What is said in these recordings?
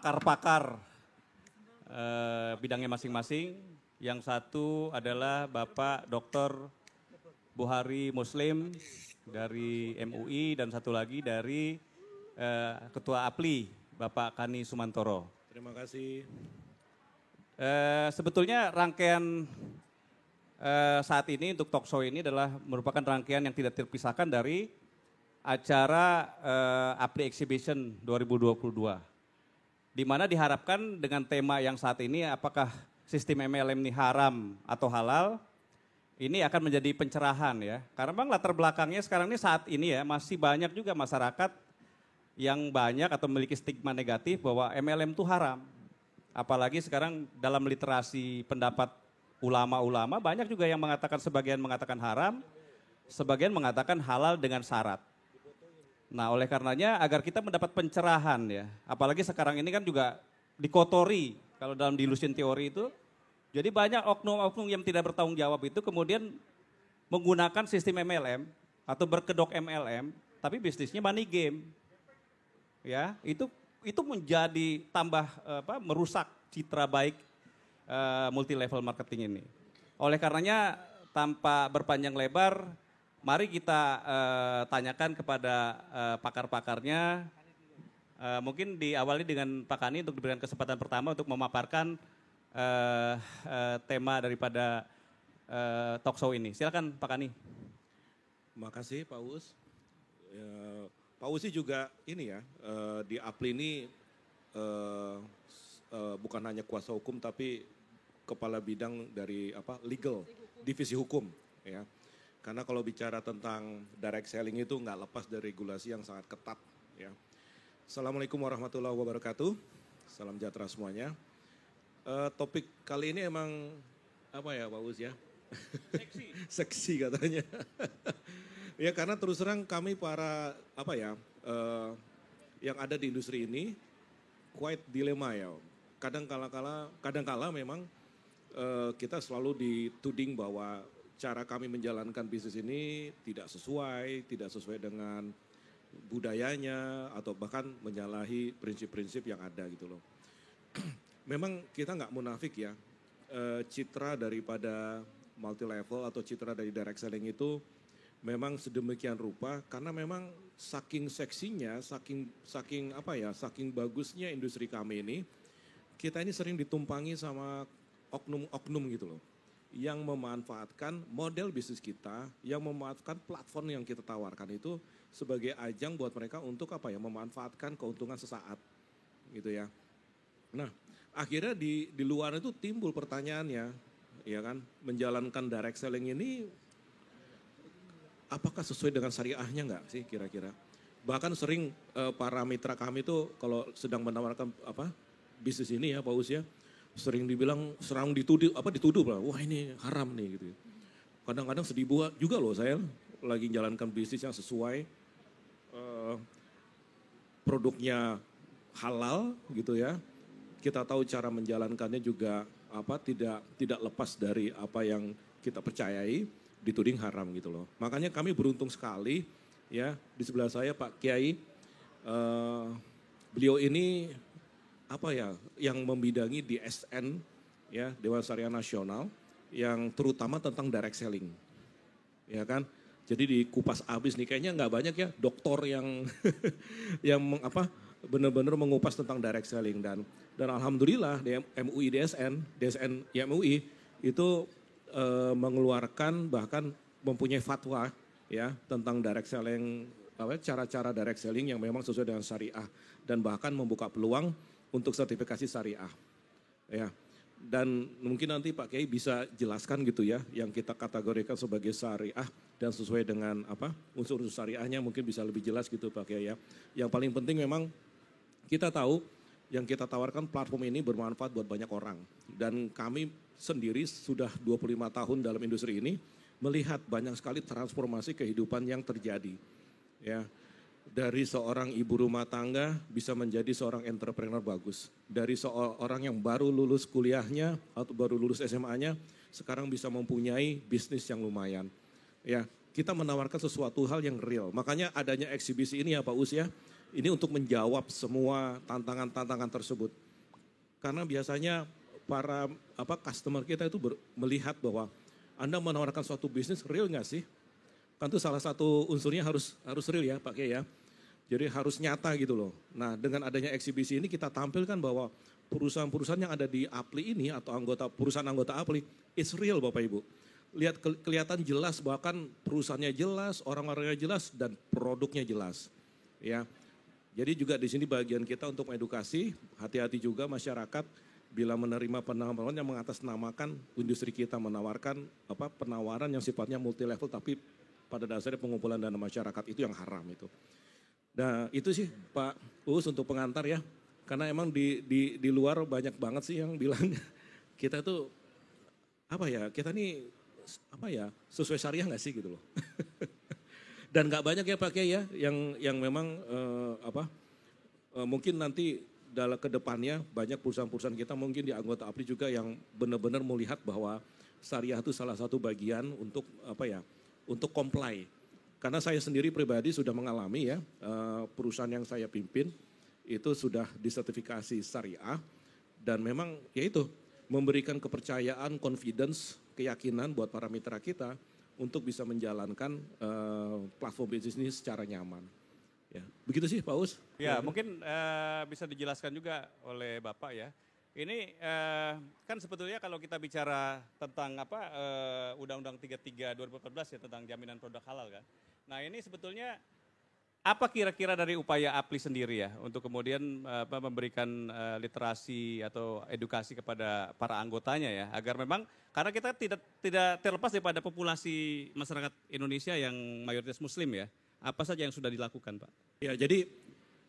pakar-pakar bidangnya masing-masing. Yang satu adalah Bapak Dr. Buhari Muslim dari MUI dan satu lagi dari Ketua APLI, Bapak Kani Sumantoro. Terima kasih. Sebetulnya rangkaian saat ini untuk talk show ini adalah merupakan rangkaian yang tidak terpisahkan dari acara APLI Exhibition 2022. Di mana diharapkan dengan tema yang saat ini apakah sistem MLM ini haram atau halal, ini akan menjadi pencerahan ya. Karena memang latar belakangnya sekarang ini saat ini ya masih banyak juga masyarakat yang banyak atau memiliki stigma negatif bahwa MLM itu haram. Apalagi sekarang dalam literasi pendapat ulama-ulama banyak juga yang mengatakan, sebagian mengatakan haram, sebagian mengatakan halal dengan syarat. Nah oleh karenanya agar kita mendapat pencerahan ya, apalagi sekarang ini kan juga dikotori kalau dalam delusion teori itu. Jadi banyak oknum-oknum yang tidak bertanggung jawab itu kemudian menggunakan sistem MLM atau berkedok MLM, tapi bisnisnya money game. Ya, itu menjadi tambah merusak citra baik multi level marketing ini. Oleh karenanya tanpa berpanjang lebar, mari kita tanyakan kepada pakar-pakarnya. Mungkin diawali dengan Pak Kani untuk diberikan kesempatan pertama untuk memaparkan tema daripada talk show ini. Silakan Pak Kani. Terima kasih Pak Us. Pak Usi juga ini ya, di APLI ini bukan hanya kuasa hukum tapi kepala bidang dari legal, divisi hukum ya. Karena kalau bicara tentang direct selling itu nggak lepas dari regulasi yang sangat ketat ya. Assalamualaikum warahmatullahi wabarakatuh. Salam sejahtera semuanya. Topik kali ini emang apa ya Pak Us ya? Seksi. Seksi katanya. Ya karena terus terang kami para yang ada di industri ini quite dilema ya. Kadang-kala memang kita selalu dituding bahwa cara kami menjalankan bisnis ini tidak sesuai dengan budayanya atau bahkan menyalahi prinsip-prinsip yang ada gitu loh. Memang kita nggak munafik ya, citra daripada multi level atau citra dari direct selling itu memang sedemikian rupa karena memang saking seksinya, saking bagusnya industri kami ini, kita ini sering ditumpangi sama oknum-oknum gitu loh, yang memanfaatkan model bisnis kita, yang memanfaatkan platform yang kita tawarkan itu sebagai ajang buat mereka untuk memanfaatkan keuntungan sesaat gitu ya. Nah, akhirnya di luar itu timbul pertanyaannya, ya kan, menjalankan direct selling ini apakah sesuai dengan syariahnya enggak sih kira-kira? Bahkan sering para mitra kami itu kalau sedang menawarkan bisnis ini ya Pak Us ya, sering dibilang dituduh lah, wah ini haram nih gitu. Kadang-kadang sedih juga loh saya lagi menjalankan bisnis yang sesuai, produknya halal gitu ya. Kita tahu cara menjalankannya juga tidak lepas dari apa yang kita percayai, dituding haram gitu loh. Makanya kami beruntung sekali ya, di sebelah saya Pak Kiai, beliau ini yang membidangi DSN ya, Dewan Syariah Nasional, yang terutama tentang direct selling. Ya kan? Jadi di kupas abis nih kayaknya nggak banyak ya doktor yang benar-benar mengupas tentang direct selling dan alhamdulillah di MUI DSN MUI itu mengeluarkan bahkan mempunyai fatwa ya tentang direct selling, cara-cara direct selling yang memang sesuai dengan syariah dan bahkan membuka peluang untuk sertifikasi syariah. Ya. Dan mungkin nanti Pak Kiai bisa jelaskan gitu ya yang kita kategorikan sebagai syariah dan sesuai dengan unsur-unsur syariahnya mungkin bisa lebih jelas gitu Pak Kiai ya. Yang paling penting memang kita tahu yang kita tawarkan platform ini bermanfaat buat banyak orang. Dan kami sendiri sudah 25 tahun dalam industri ini melihat banyak sekali transformasi kehidupan yang terjadi. Ya. Dari seorang ibu rumah tangga bisa menjadi seorang entrepreneur bagus. Dari seorang yang baru lulus kuliahnya atau baru lulus SMA-nya, sekarang bisa mempunyai bisnis yang lumayan. Ya, kita menawarkan sesuatu hal yang real. Makanya adanya eksibisi ini ya Pak Us ya, Ini untuk menjawab semua tantangan-tantangan tersebut. Karena biasanya para customer kita itu melihat bahwa Anda menawarkan suatu bisnis real nggak sih? Kan itu salah satu unsurnya harus real ya Pak Kiai ya. Jadi harus nyata gitu loh. Nah dengan adanya eksibisi ini kita tampilkan bahwa perusahaan-perusahaan yang ada di APLI ini atau perusahaan anggota APLI, it's real Bapak Ibu. Lihat kelihatan jelas bahkan perusahaannya jelas, orang-orangnya jelas dan produknya jelas. Ya. Jadi juga di sini bagian kita untuk mengedukasi, hati-hati juga masyarakat bila menerima penawaran yang mengatasnamakan industri kita menawarkan penawaran yang sifatnya multi level tapi pada dasarnya pengumpulan dana masyarakat itu yang haram itu. Nah itu sih Pak Uus untuk pengantar ya, karena emang di luar banyak banget sih yang bilang kita tuh kita nih sesuai syariah nggak sih gitu loh. Dan nggak banyak ya Pak Kiai ya yang memang mungkin nanti dalam kedepannya banyak perusahaan-perusahaan kita mungkin di anggota APRI juga yang benar-benar melihat bahwa syariah itu salah satu bagian untuk untuk comply. Karena saya sendiri pribadi sudah mengalami ya perusahaan yang saya pimpin itu sudah disertifikasi syariah dan memang yaitu memberikan kepercayaan, confidence, keyakinan buat para mitra kita untuk bisa menjalankan platform bisnis ini secara nyaman. Ya, begitu sih Pak Us. Ya, mungkin bisa dijelaskan juga oleh Bapak ya. Ini kan sebetulnya kalau kita bicara tentang Undang-Undang 33 2014 ya tentang jaminan produk halal kan. Nah ini sebetulnya apa kira-kira dari upaya APLI sendiri ya untuk kemudian memberikan literasi atau edukasi kepada para anggotanya ya agar memang karena kita tidak terlepas daripada populasi masyarakat Indonesia yang mayoritas Muslim ya. Apa saja yang sudah dilakukan Pak? Ya jadi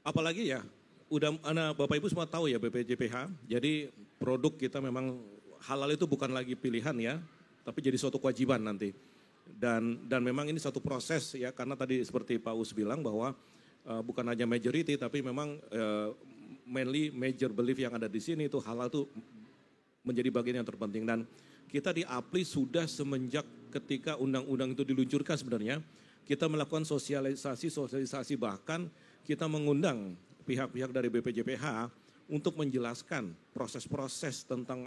apalagi ya udah Bapak Ibu semua tahu ya BPJPH. Jadi produk kita memang halal itu bukan lagi pilihan ya, tapi jadi suatu kewajiban nanti. Dan memang ini satu proses ya karena tadi seperti Pak Us bilang bahwa bukan hanya majority tapi memang mainly major belief yang ada di sini itu halal itu menjadi bagian yang terpenting dan kita di APLI sudah semenjak ketika undang-undang itu diluncurkan sebenarnya kita melakukan sosialisasi bahkan kita mengundang pihak-pihak dari BPJPH untuk menjelaskan proses-proses tentang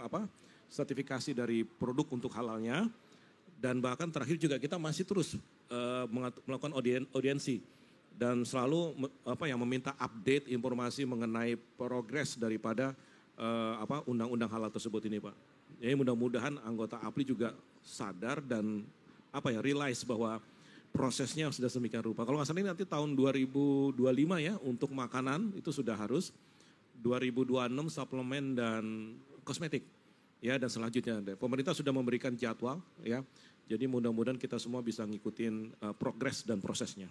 sertifikasi dari produk untuk halalnya. Dan bahkan terakhir juga kita masih terus melakukan audiensi dan selalu meminta update informasi mengenai progres daripada undang-undang halal tersebut ini Pak. Jadi mudah-mudahan anggota APLI juga sadar dan realize bahwa prosesnya sudah sedemikian rupa. Kalau nggak salah ini nanti tahun 2025 ya untuk makanan itu sudah harus, 2026 suplemen dan kosmetik. Ya dan selanjutnya pemerintah sudah memberikan jadwal ya. Jadi mudah-mudahan kita semua bisa ngikutin progres dan prosesnya.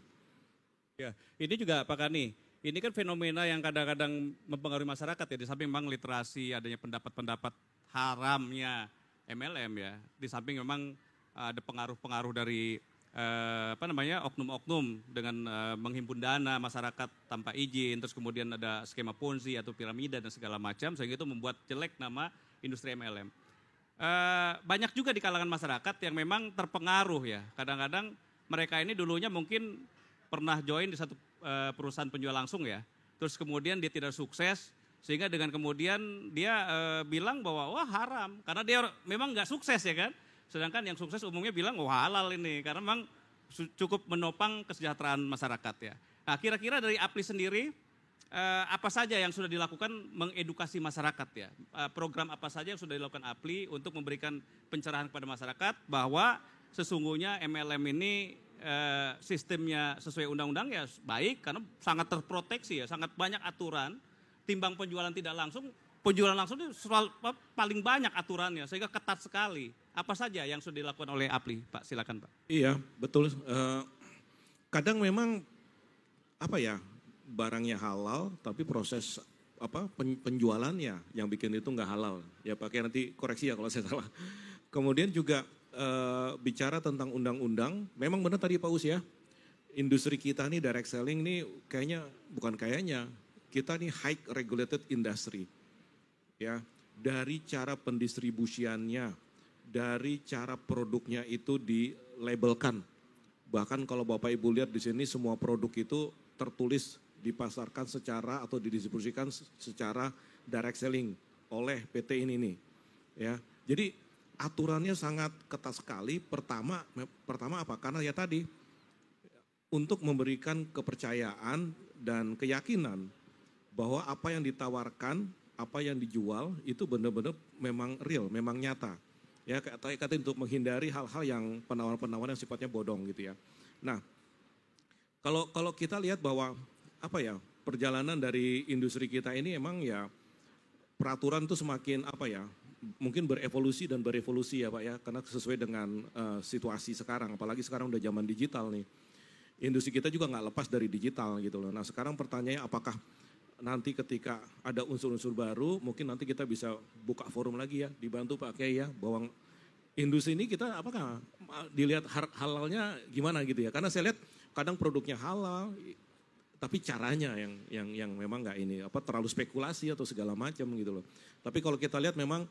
Ya, ini juga Pak Kani, ini kan fenomena yang kadang-kadang mempengaruhi masyarakat ya. Di samping memang literasi, adanya pendapat-pendapat haramnya MLM ya. Di samping memang ada pengaruh-pengaruh dari oknum-oknum dengan menghimpun dana masyarakat tanpa izin, terus kemudian ada skema ponzi atau piramida dan segala macam, sehingga itu membuat jelek nama industri MLM. Banyak juga di kalangan masyarakat yang memang terpengaruh ya. Kadang-kadang mereka ini dulunya mungkin pernah join di satu perusahaan penjual langsung ya. Terus kemudian dia tidak sukses, sehingga dengan kemudian dia bilang bahwa wah haram, karena dia memang nggak sukses ya kan. Sedangkan yang sukses umumnya bilang wah halal ini, karena memang cukup menopang kesejahteraan masyarakat ya. Nah kira-kira dari APLI sendiri, apa saja yang sudah dilakukan mengedukasi masyarakat ya? Program apa saja yang sudah dilakukan APLI untuk memberikan pencerahan kepada masyarakat bahwa sesungguhnya MLM ini sistemnya sesuai undang-undang ya baik karena sangat terproteksi ya, sangat banyak aturan. Timbang penjualan tidak langsung, penjualan langsung itu paling banyak aturannya sehingga ketat sekali. Apa saja yang sudah dilakukan oleh APLI, Pak? Silakan, Pak. Iya, betul. Kadang memang barangnya halal, tapi proses penjualannya yang bikin itu nggak halal. Ya pakai nanti koreksi ya kalau saya salah. Kemudian juga bicara tentang undang-undang, memang benar tadi Pak Us ya, industri kita nih direct selling nih kita nih high regulated industry. Ya, dari cara pendistribusiannya, dari cara produknya itu dilabelkan. Bahkan kalau Bapak Ibu lihat di sini semua produk itu tertulis dipasarkan secara atau didistribusikan secara direct selling oleh PT ini nih. Ya, jadi aturannya sangat ketat sekali. Pertama apa? Karena ya tadi untuk memberikan kepercayaan dan keyakinan bahwa apa yang ditawarkan, apa yang dijual itu benar-benar memang real, memang nyata. Ya, kata untuk menghindari hal-hal yang penawar-penawar yang sifatnya bodong gitu ya. Nah, kalau kita lihat bahwa apa ya, perjalanan dari industri kita ini emang ya peraturan itu semakin apa ya, mungkin berevolusi dan berevolusi ya Pak ya, karena sesuai dengan situasi sekarang, apalagi sekarang udah zaman digital nih. Industri kita juga nggak lepas dari digital gitu loh. Nah sekarang pertanyaannya apakah nanti ketika ada unsur-unsur baru, mungkin nanti kita bisa buka forum lagi ya, dibantu Pak Kiai ya, bahwa industri ini kita apakah dilihat halalnya gimana gitu ya. Karena saya lihat kadang produknya halal, tapi caranya yang memang nggak ini, terlalu spekulasi atau segala macam gitu loh. Tapi kalau kita lihat memang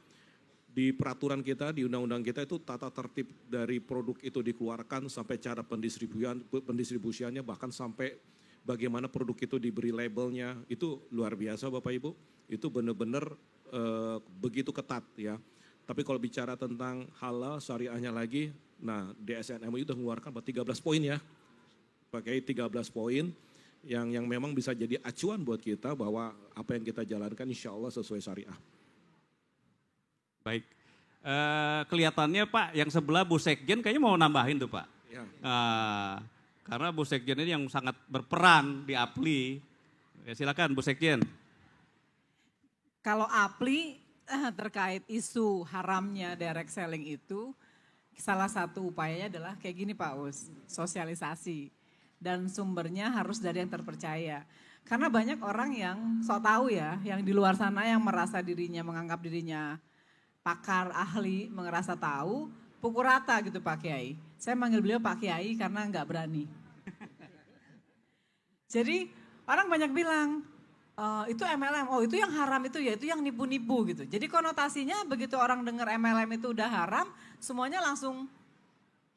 di peraturan kita, di undang-undang kita itu tata tertib dari produk itu dikeluarkan sampai cara pendistribusiannya, bahkan sampai bagaimana produk itu diberi labelnya, itu luar biasa Bapak Ibu. Itu benar-benar begitu ketat ya. Tapi kalau bicara tentang halal syariahnya lagi, nah DSN MUI sudah mengeluarkan 13 poin ya. Pakai 13 poin yang memang bisa jadi acuan buat kita bahwa apa yang kita jalankan insya Allah sesuai syariah. Baik, kelihatannya Pak yang sebelah Bu Sekjen kayaknya mau nambahin tuh Pak. Ya. Karena Bu Sekjen ini yang sangat berperan di APLI. Ya, silakan Bu Sekjen. Kalau APLI terkait isu haramnya direct selling itu, salah satu upayanya adalah kayak gini Pak Us, sosialisasi. Dan sumbernya harus dari yang terpercaya. Karena banyak orang yang sok tahu ya, yang di luar sana yang merasa dirinya, menganggap dirinya pakar, ahli, merasa tahu, pukul rata gitu Pak Kiai. Saya manggil beliau Pak Kiai karena nggak berani. Jadi orang banyak bilang, itu MLM, oh itu yang haram itu ya, itu yang nipu-nipu gitu. Jadi konotasinya begitu orang dengar MLM itu udah haram, semuanya langsung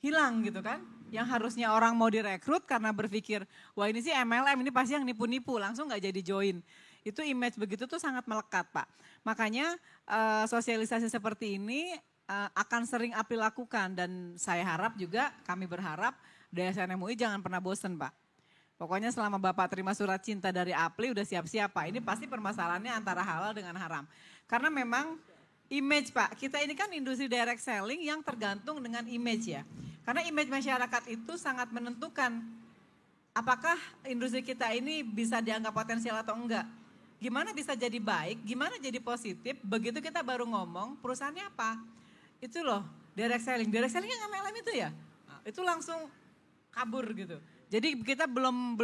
hilang gitu kan. Yang harusnya orang mau direkrut karena berpikir, wah ini sih MLM, ini pasti yang nipu-nipu, langsung nggak jadi join. Itu image begitu tuh sangat melekat Pak. Makanya sosialisasi seperti ini akan sering APLI lakukan dan saya harap juga, kami berharap DSN MUI jangan pernah bosen Pak. Pokoknya selama Bapak terima surat cinta dari APLI udah siap-siap Pak. Ini pasti permasalahannya antara halal dengan haram. Karena memang image Pak, kita ini kan industri direct selling yang tergantung dengan image ya. Karena image masyarakat itu sangat menentukan apakah industri kita ini bisa dianggap potensial atau enggak. Gimana bisa jadi baik, gimana jadi positif, begitu kita baru ngomong perusahaannya apa. Itu loh direct selling yang MLM itu ya, itu langsung kabur gitu. Jadi kita belum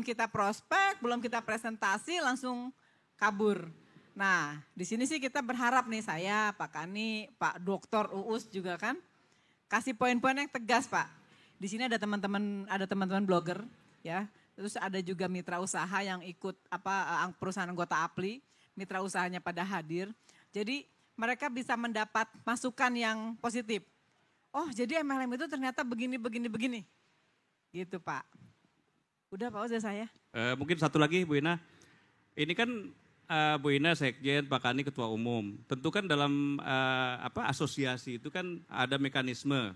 kita prospek, belum kita presentasi langsung kabur. Nah di sini sih kita berharap nih saya, Pak Kani, Pak Dokter Uus juga kan, kasih poin-poin yang tegas Pak. Di sini ada teman-teman blogger ya. Terus ada juga mitra usaha yang ikut perusahaan anggota APLI, mitra usahanya pada hadir. Jadi mereka bisa mendapat masukan yang positif. Oh jadi MLM itu ternyata begini. Gitu Pak. Udah Pak, udah saya. Mungkin satu lagi Bu Ina. Ini kan Bu Ina Sekjen, Pak Kani Ketua Umum. Tentu kan dalam asosiasi itu kan ada mekanisme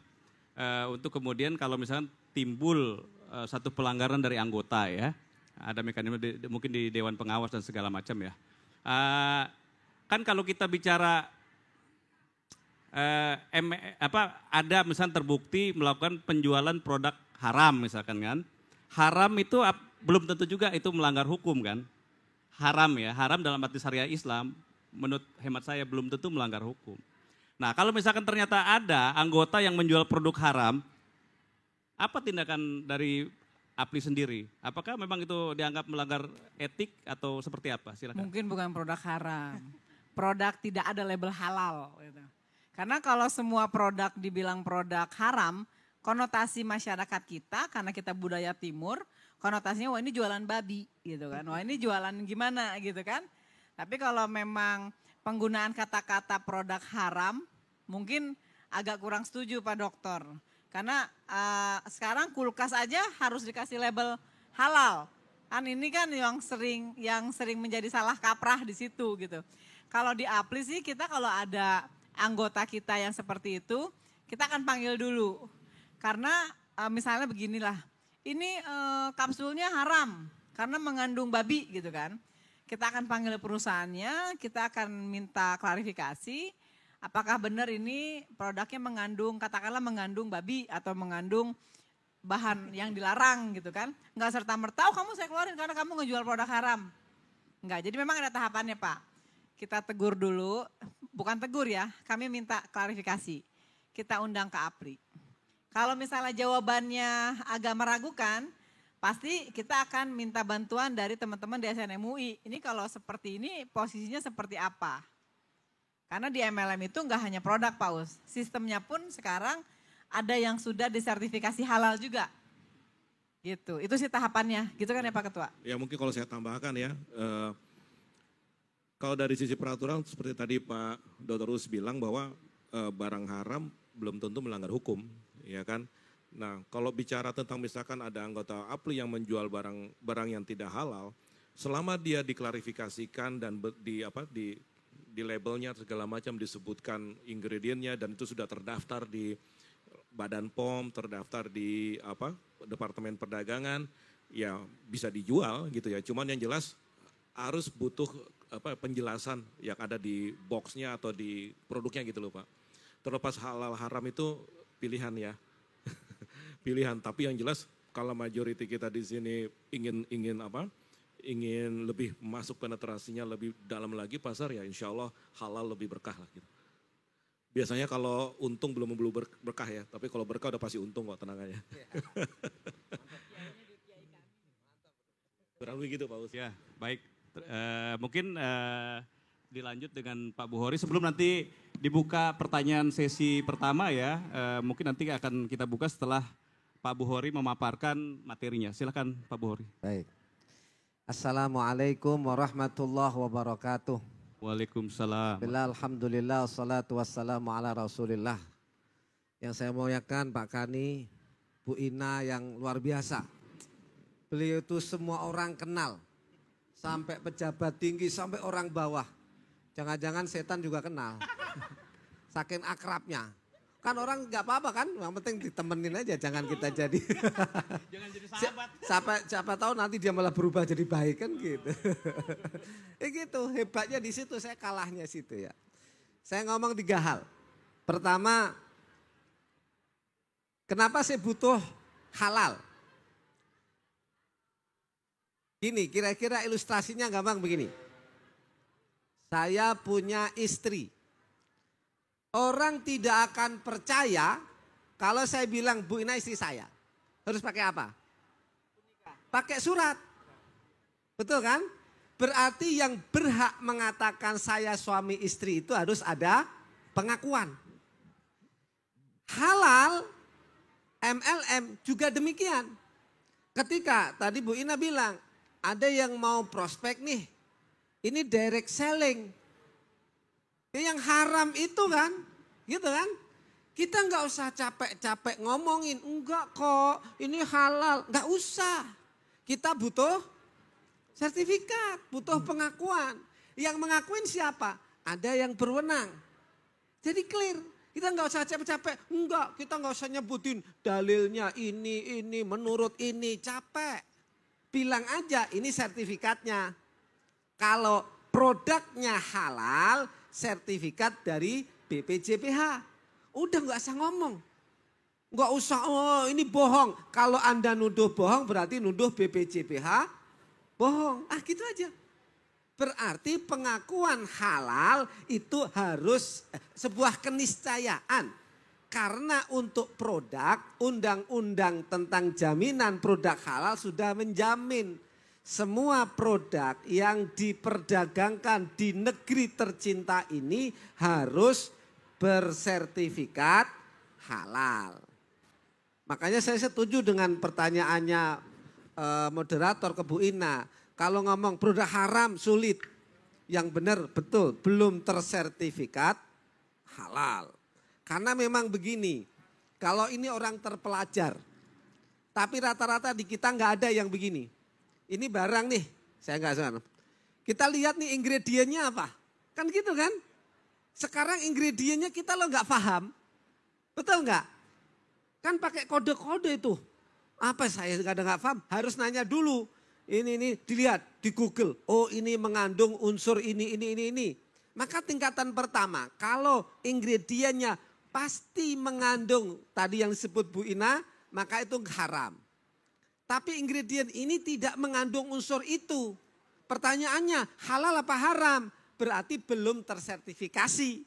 untuk kemudian kalau misalkan timbul satu pelanggaran dari anggota ya, ada mekanisme mungkin di Dewan Pengawas dan segala macam ya. Kan kalau kita bicara ada misalnya terbukti melakukan penjualan produk haram misalkan kan, haram itu belum tentu juga itu melanggar hukum kan. Haram ya, haram dalam arti syariah Islam menurut hemat saya belum tentu melanggar hukum. Nah kalau misalkan ternyata ada anggota yang menjual produk haram, apa tindakan dari APLI sendiri? Apakah memang itu dianggap melanggar etik atau seperti apa? Silakan. Mungkin bukan produk haram, produk tidak ada label halal. Gitu. Karena kalau semua produk dibilang produk haram, konotasi masyarakat kita karena kita budaya timur, konotasinya wah ini jualan babi gitu kan, wah ini jualan gimana gitu kan. Tapi kalau memang penggunaan kata-kata produk haram, mungkin agak kurang setuju Pak Dokter. Karena sekarang kulkas aja harus dikasih label halal. Kan ini kan yang sering menjadi salah kaprah di situ gitu. Kalau di Apli sih kita kalau ada anggota kita yang seperti itu, kita akan panggil dulu. Karena misalnya beginilah, ini kapsulnya haram karena mengandung babi gitu kan. Kita akan panggil perusahaannya, kita akan minta klarifikasi apakah benar ini produknya mengandung, katakanlah mengandung babi atau mengandung bahan yang dilarang gitu kan. Enggak serta-merta, kamu saya keluarin karena kamu ngejual produk haram. Enggak, jadi memang ada tahapannya Pak. Kita tegur dulu, bukan tegur ya, kami minta klarifikasi. Kita undang ke APRI. Kalau misalnya jawabannya agak meragukan, pasti kita akan minta bantuan dari teman-teman di SNMUI. Ini kalau seperti ini posisinya seperti apa? Karena di MLM itu enggak hanya produk Pak Us, sistemnya pun sekarang ada yang sudah disertifikasi halal juga. Gitu, itu sih tahapannya, gitu kan ya Pak Ketua? Ya mungkin kalau saya tambahkan ya, kalau dari sisi peraturan seperti tadi Pak Dr. Us bilang bahwa barang haram belum tentu melanggar hukum, ya kan? Nah, kalau bicara tentang misalkan ada anggota APLI yang menjual barang yang tidak halal, selama dia diklarifikasikan dan di labelnya segala macam disebutkan ingredientnya dan itu sudah terdaftar di Badan POM, terdaftar di Departemen Perdagangan, ya bisa dijual gitu ya. Cuman yang jelas harus butuh penjelasan yang ada di boxnya atau di produknya gitu loh Pak. Terlepas halal haram itu pilihan ya. Pilihan, tapi yang jelas kalau majority kita di sini ingin lebih masuk penetrasinya lebih dalam lagi pasar ya insya Allah halal lebih berkah lah gitu. Biasanya kalau untung belum berkah ya, tapi kalau berkah udah pasti untung kok, tenang aja. Kurang lebih gitu Pak Us. Ya, baik. Mungkin dilanjut dengan Pak Buhori sebelum nanti dibuka pertanyaan sesi pertama ya. Mungkin nanti akan kita buka setelah Pak Buhori memaparkan materinya. Silakan Pak Buhori. Baik. Assalamualaikum warahmatullahi wabarakatuh. Waalaikumsalam. Alhamdulillah, wassalatu wassalamu ala rasulillah. Yang saya muliakan Pak Kani, Bu Ina yang luar biasa. Beliau itu semua orang kenal. Sampai pejabat tinggi, sampai orang bawah. Jangan-jangan setan juga kenal. Saking akrabnya. Kan orang nggak apa-apa kan, yang penting ditemenin aja, jangan kita jadi. Jangan jadi sahabat. Siapa tahu nanti dia malah berubah jadi baik kan gitu. Gitu, hebatnya di situ, saya kalahnya situ ya. Saya ngomong 3 hal. Pertama, kenapa saya butuh halal? Gini, kira-kira ilustrasinya gampang begini. Saya punya istri. Orang tidak akan percaya kalau saya bilang Bu Ina istri saya. Harus pakai apa? Pakai surat. Betul kan? Berarti yang berhak mengatakan saya suami istri itu harus ada pengakuan. Halal, MLM juga demikian. Ketika tadi Bu Ina bilang, ada yang mau prospek nih, ini direct selling. Yang haram itu kan, gitu kan. Kita nggak usah capek-capek ngomongin, enggak kok ini halal, nggak usah. Kita butuh sertifikat, butuh pengakuan. Yang mengakuin siapa? Ada yang berwenang. Jadi clear, kita nggak usah capek-capek, enggak, kita nggak usah nyebutin dalilnya ini, menurut ini, capek. Bilang aja ini sertifikatnya. Kalau produknya halal, sertifikat dari BPJPH. Udah nggak usah ngomong. Nggak usah, oh ini bohong. Kalau Anda nuduh bohong berarti nuduh BPJPH bohong. Gitu aja. Berarti pengakuan halal itu harus sebuah keniscayaan. Karena untuk produk, undang-undang tentang jaminan produk halal sudah menjamin semua produk yang diperdagangkan di negeri tercinta ini harus bersertifikat halal. Makanya saya setuju dengan pertanyaannya moderator ke Bu Ina. Kalau ngomong produk haram sulit, yang benar betul belum tersertifikat halal. Karena memang begini, kalau ini orang terpelajar, tapi rata-rata di kita nggak ada yang begini. ini barang nih, saya nggak salah. Kita lihat nih ingredientnya apa. Kan gitu kan? Sekarang ingredientnya kita lo nggak paham. Betul nggak? Kan pakai kode-kode itu. Apa saya kadang nggak paham, harus nanya dulu. Ini dilihat di Google. Oh ini mengandung unsur ini. Maka tingkatan pertama, kalau ingredientnya pasti mengandung tadi yang disebut Bu Ina, maka itu haram. Tapi ingredient ini tidak mengandung unsur itu. Pertanyaannya halal apa haram? Berarti belum tersertifikasi.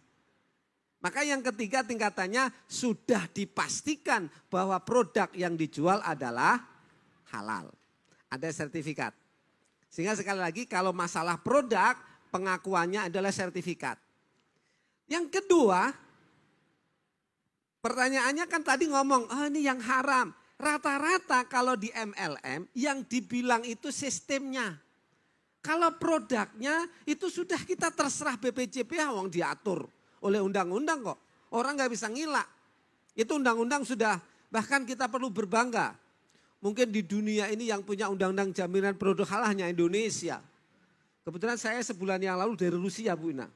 Maka yang ketiga tingkatannya sudah dipastikan bahwa produk yang dijual adalah halal. Ada sertifikat. Sehingga sekali lagi kalau masalah produk pengakuannya adalah sertifikat. Yang kedua, pertanyaannya kan tadi ngomong, ini yang haram. Rata-rata kalau di MLM yang dibilang itu sistemnya. Kalau produknya itu sudah kita terserah BPJPH, wong diatur oleh undang-undang kok. Orang nggak bisa ngilak. Itu undang-undang sudah, bahkan kita perlu berbangga. Mungkin di dunia ini yang punya undang-undang jaminan produk halal hanya Indonesia. Kebetulan saya sebulan yang lalu dari Rusia Bu Ina.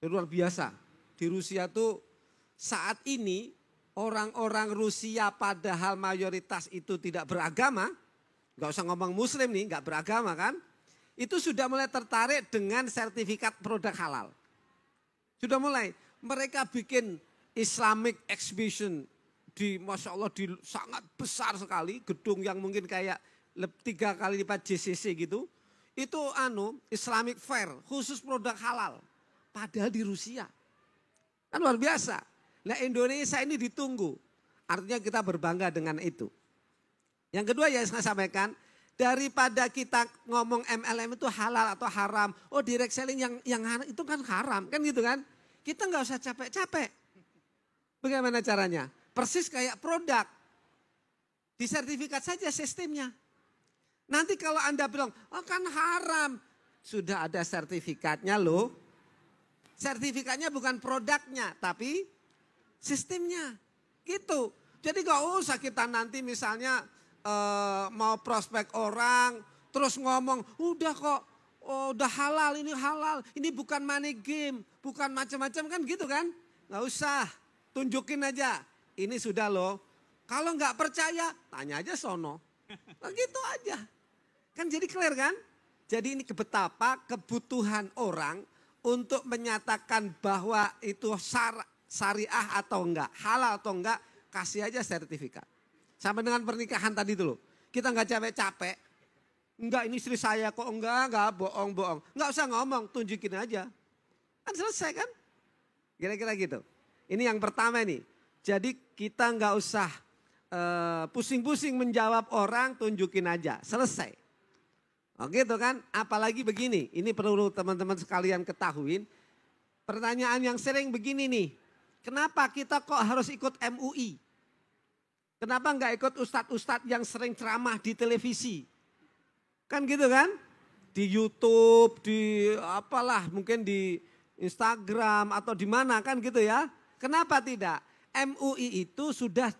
Luar biasa. Di Rusia tuh saat ini orang-orang Rusia padahal mayoritas itu tidak beragama. Gak usah ngomong muslim nih, gak beragama kan. Itu sudah mulai tertarik dengan sertifikat produk halal. Sudah mulai. Mereka bikin Islamic Exhibition. Masya Allah di sangat besar sekali. Gedung yang mungkin kayak 3 kali lipat JCC gitu. Itu Islamic Fair khusus produk halal. Padahal di Rusia. Kan luar biasa. Nah Indonesia ini ditunggu. Artinya kita berbangga dengan itu. Yang kedua ya saya sampaikan. Daripada kita ngomong MLM itu halal atau haram. Oh direct selling yang itu kan haram. Kan gitu kan. Kita nggak usah capek-capek. Bagaimana caranya? Persis kayak produk. Disertifikat saja sistemnya. Nanti kalau Anda bilang, oh kan haram. Sudah ada sertifikatnya loh. Sertifikatnya bukan produknya, tapi sistemnya. Gitu. Jadi gak usah kita nanti misalnya mau prospek orang, terus ngomong, udah kok, udah halal, ini bukan money game, bukan macam-macam kan gitu kan. Gak usah, tunjukin aja. Ini sudah loh, kalau nggak percaya tanya aja sono. Nah, gitu aja. Kan jadi clear kan? Jadi ini betapa kebutuhan orang untuk menyatakan bahwa itu syariah atau enggak, halal atau enggak, kasih aja sertifikat. Sama dengan pernikahan tadi itu loh. Kita nggak capek-capek. Enggak ini istri saya kok enggak bohong. Enggak usah ngomong, tunjukin aja. Kan selesai kan? Kira-kira gitu. Ini yang pertama nih. Jadi kita nggak usah pusing-pusing menjawab orang, tunjukin aja, selesai. Oh gitu kan, apalagi begini, ini perlu teman-teman sekalian ketahuin. Pertanyaan yang sering begini nih, kenapa kita kok harus ikut MUI? Kenapa nggak ikut ustadz-ustadz yang sering ceramah di televisi? Kan gitu kan, di YouTube, di apalah, mungkin di Instagram atau di mana kan gitu ya. Kenapa tidak? MUI itu sudah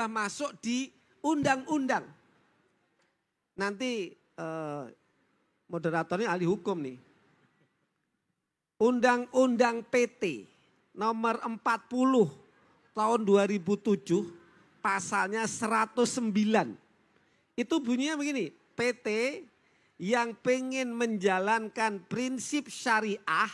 masuk di undang-undang. Nanti moderatornya ahli hukum nih. Undang-undang PT nomor 40 tahun 2007 pasalnya 109. Itu bunyinya begini, PT yang pengen menjalankan prinsip syariah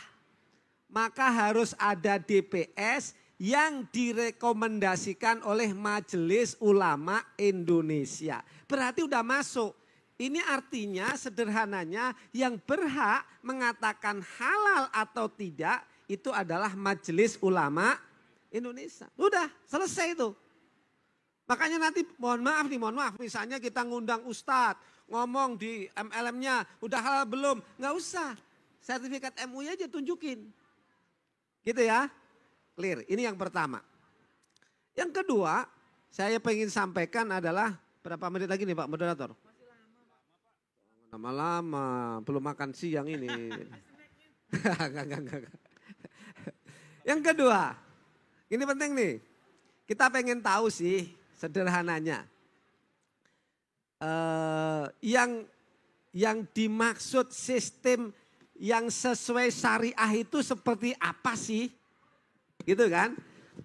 maka harus ada DPS yang direkomendasikan oleh Majelis Ulama Indonesia. Berarti udah masuk. Ini artinya sederhananya yang berhak mengatakan halal atau tidak itu adalah Majelis Ulama Indonesia. Udah selesai itu. Makanya nanti mohon maaf, misalnya kita ngundang ustadz, ngomong di MLM-nya, udah halal belum? Nggak usah, sertifikat MUI aja tunjukin. Gitu ya. Clear, ini yang pertama. Yang kedua, saya pengen sampaikan adalah, berapa menit lagi nih Pak Moderator? Masih lama-lama, belum makan siang ini. Enggak. Yang kedua, ini penting nih, kita pengen tahu sih sederhananya. yang dimaksud sistem yang sesuai syariah itu seperti apa sih? Gitu kan?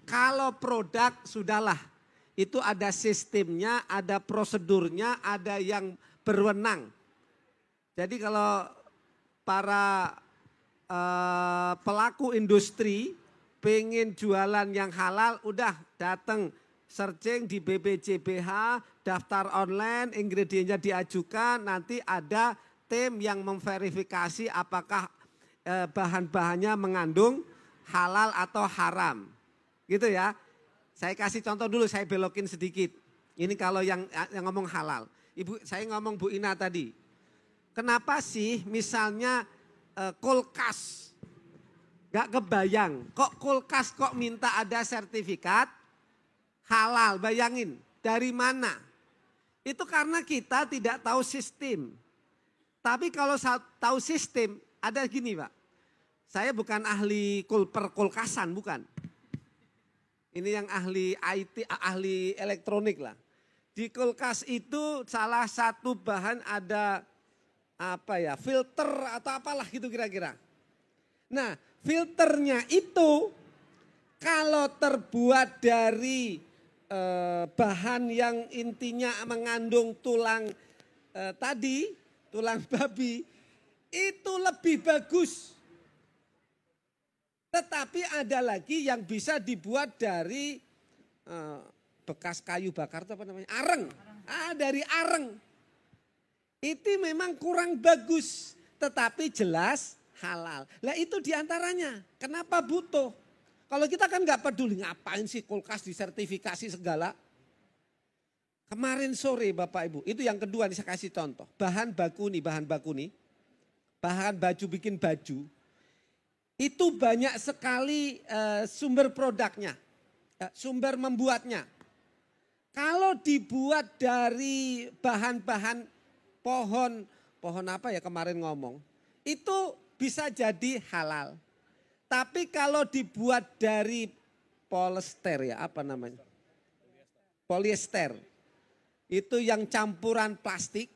Kalau produk sudahlah, itu ada sistemnya, ada prosedurnya, ada yang berwenang. Jadi kalau para pelaku industri pengen jualan yang halal, udah datang searching di BPJBH, daftar online, ingredientnya diajukan, nanti ada tim yang memverifikasi apakah bahan-bahannya mengandung halal atau haram. Gitu ya. Saya kasih contoh dulu, saya belokin sedikit. Ini kalau yang ngomong halal. Saya ngomong Bu Ina tadi. Kenapa sih misalnya kulkas, gak kebayang, kok kulkas kok minta ada sertifikat halal, bayangin dari mana? Itu karena kita tidak tahu sistem. Tapi kalau tahu sistem, ada gini Pak, saya bukan ahli perkulkasan, bukan. Ini yang ahli IT, ahli elektronik lah. Di kulkas itu salah satu bahan ada filter atau apalah gitu kira-kira. Nah, filternya itu kalau terbuat dari bahan yang intinya mengandung tulang tulang babi, itu lebih bagus. Tetapi ada lagi yang bisa dibuat dari bekas kayu bakar itu apa namanya? Areng. Dari areng. Itu memang kurang bagus, tetapi jelas halal. Lah itu diantaranya. Kenapa butuh? Kalau kita kan nggak peduli, ngapain sih kulkas disertifikasi segala. Kemarin sore Bapak Ibu, itu yang kedua nih saya kasih contoh. Bahan baku nih, bahan baju bikin baju. Itu banyak sekali sumber produknya, sumber membuatnya. Kalau dibuat dari bahan-bahan pohon apa ya kemarin ngomong, itu bisa jadi halal. Tapi kalau dibuat dari polyester ya apa namanya? Polyester. Itu yang campuran plastik,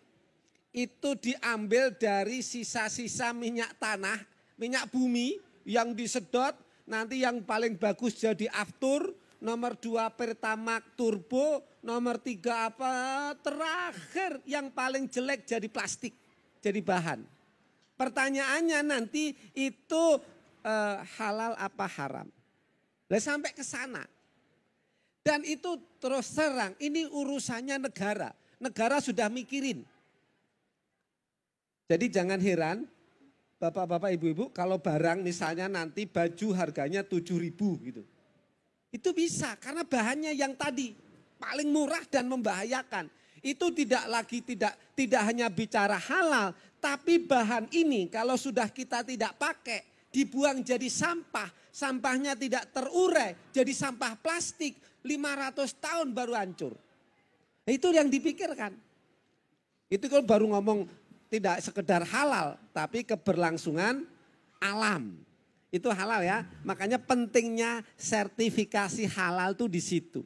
itu diambil dari sisa-sisa minyak tanah, minyak bumi yang disedot, nanti yang paling bagus jadi aftur, nomor 2 Pertamax turbo, nomor 3 apa terakhir yang paling jelek jadi plastik, jadi bahan. Pertanyaannya nanti itu halal apa haram? Lah sampai ke sana. Dan itu terus terang, ini urusannya negara. Negara sudah mikirin. Jadi jangan heran, bapak-bapak, ibu-ibu, kalau barang misalnya nanti baju harganya 7.000 gitu. Itu bisa karena bahannya yang tadi paling murah dan membahayakan. Itu tidak hanya bicara halal, tapi bahan ini kalau sudah kita tidak pakai, dibuang jadi sampah, sampahnya tidak terurai, jadi sampah plastik, 500 tahun baru hancur. Itu yang dipikirkan. Itu kalau baru ngomong tidak sekedar halal, tapi keberlangsungan alam. Itu halal ya, makanya pentingnya sertifikasi halal tuh di situ.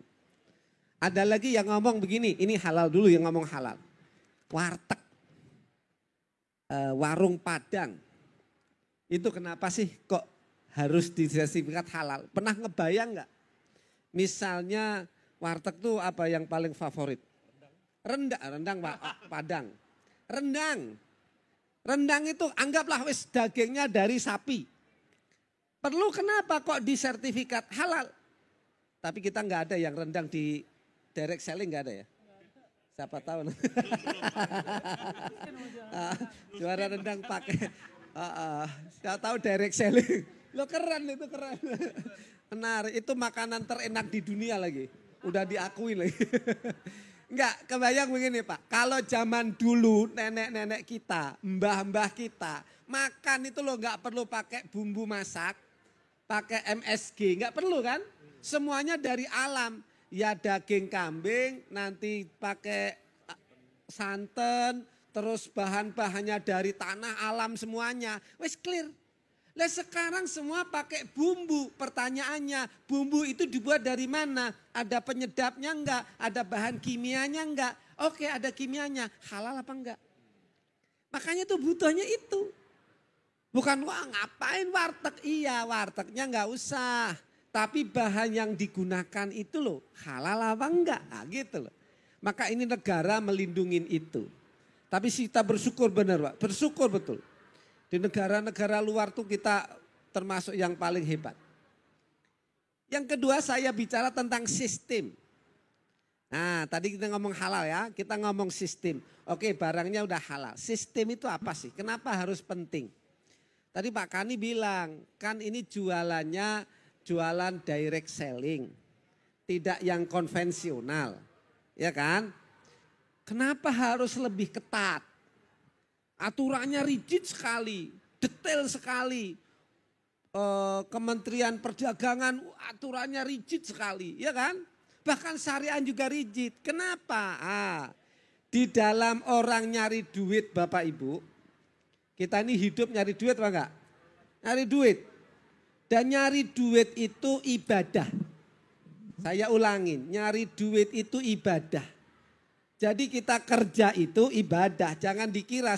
Ada lagi yang ngomong begini, ini halal dulu yang ngomong halal. Warteg, warung Padang, itu kenapa sih kok harus disertifikat halal? Pernah ngebayang nggak? Misalnya warteg tuh apa yang paling favorit? Rendang Pak, Padang. Rendang itu anggaplah wis dagingnya dari sapi. Perlu kenapa kok disertifikat halal? Tapi kita nggak ada yang rendang di direct selling nggak ada ya? Siapa tahu. Juara rendang pakai. Siapa tahu direct selling. Lo keren itu keren. Benar, itu makanan terenak di dunia lagi. Udah diakui lagi. Enggak, kebayang begini Pak. Kalau zaman dulu nenek-nenek kita, mbah-mbah kita, makan itu lo enggak perlu pakai bumbu masak, pakai MSG, enggak perlu kan? Semuanya dari alam. Ya daging kambing, nanti pakai santan, terus bahan-bahannya dari tanah alam semuanya. Wes clear. Lah sekarang semua pakai bumbu. Pertanyaannya, bumbu itu dibuat dari mana? Ada penyedapnya enggak? Ada bahan kimianya enggak? Oke, ada kimianya, halal apa enggak? Makanya tuh butuhnya itu. Bukan wah ngapain warteg, iya wartegnya enggak usah. Tapi bahan yang digunakan itu loh halal apa enggak, nah, gitu loh. Maka ini negara melindungi itu. Tapi kita bersyukur benar Pak, bersyukur betul. Di negara-negara luar tuh kita termasuk yang paling hebat. Yang kedua saya bicara tentang sistem. Nah tadi kita ngomong halal ya, kita ngomong sistem. Oke barangnya udah halal, sistem itu apa sih? Kenapa harus penting? Tadi Pak Kani bilang, kan ini jualannya jualan direct selling. Tidak yang konvensional, ya kan? Kenapa harus lebih ketat? Aturannya rigid sekali, detail sekali. Kementerian Perdagangan aturannya rigid sekali, ya kan? Bahkan syariah juga rigid. Kenapa? Di dalam orang nyari duit Bapak Ibu, kita ini hidup nyari duit apa enggak? Nyari duit. Dan nyari duit itu ibadah. Saya ulangin, nyari duit itu ibadah. Jadi kita kerja itu ibadah. Jangan dikira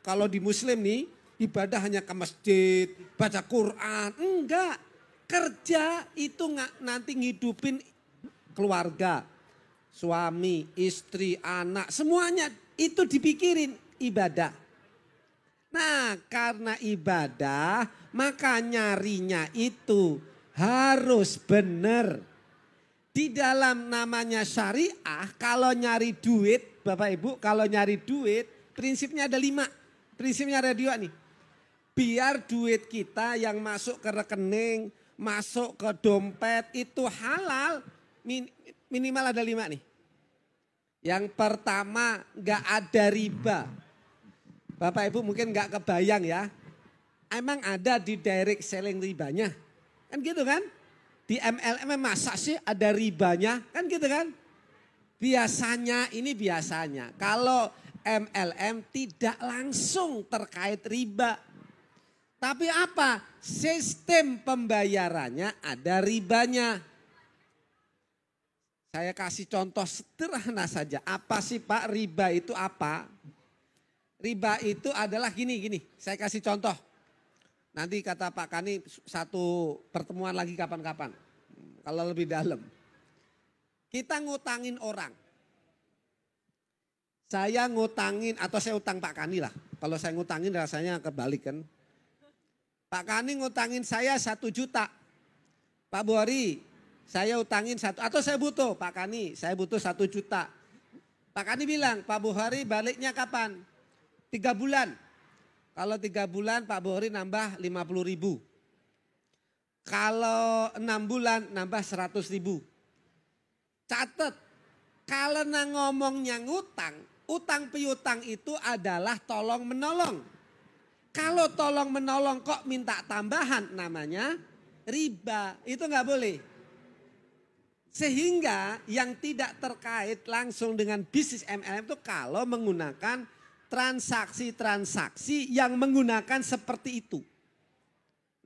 kalau di muslim nih ibadah hanya ke masjid, baca Quran. Enggak. Kerja itu nanti ngidupin keluarga. Suami, istri, anak, semuanya itu dipikirin ibadah. Nah karena ibadah maka nyarinya itu harus benar. Di dalam namanya syariah kalau nyari duit Bapak Ibu kalau nyari duit prinsipnya ada 5. Prinsipnya ada 2 nih. Biar duit kita yang masuk ke rekening, masuk ke dompet itu halal minimal ada 5 nih. Yang pertama gak ada riba. Bapak Ibu mungkin gak kebayang ya. Emang ada di direct selling ribanya? Kan gitu kan? Di MLM masa sih ada ribanya? Kan gitu kan? Biasanya ini biasanya. Kalau MLM tidak langsung terkait riba. Tapi apa? Sistem pembayarannya ada ribanya. Saya kasih contoh sederhana saja. Apa sih Pak riba itu apa? Riba itu adalah gini. Saya kasih contoh. Nanti kata Pak Kani satu pertemuan lagi kapan-kapan. Kalau lebih dalam. Kita ngutangin orang. Saya ngutangin atau saya utang Pak Kani lah. Kalau saya ngutangin rasanya kebalik kan. Pak Kani ngutangin saya 1 juta. Pak Buhari saya utangin 1 atau saya butuh Pak Kani saya butuh 1 juta. Pak Kani bilang Pak Buhari baliknya kapan? 3 bulan. Kalau 3 bulan Pak Buhari nambah 50.000. Kalau 6 bulan nambah 100.000. Catat, kalau ngomongnya ngutang, utang piutang itu adalah tolong menolong. Kalau tolong menolong kok minta tambahan namanya riba, itu nggak boleh. Sehingga yang tidak terkait langsung dengan bisnis MLM itu kalau menggunakan transaksi-transaksi yang menggunakan seperti itu.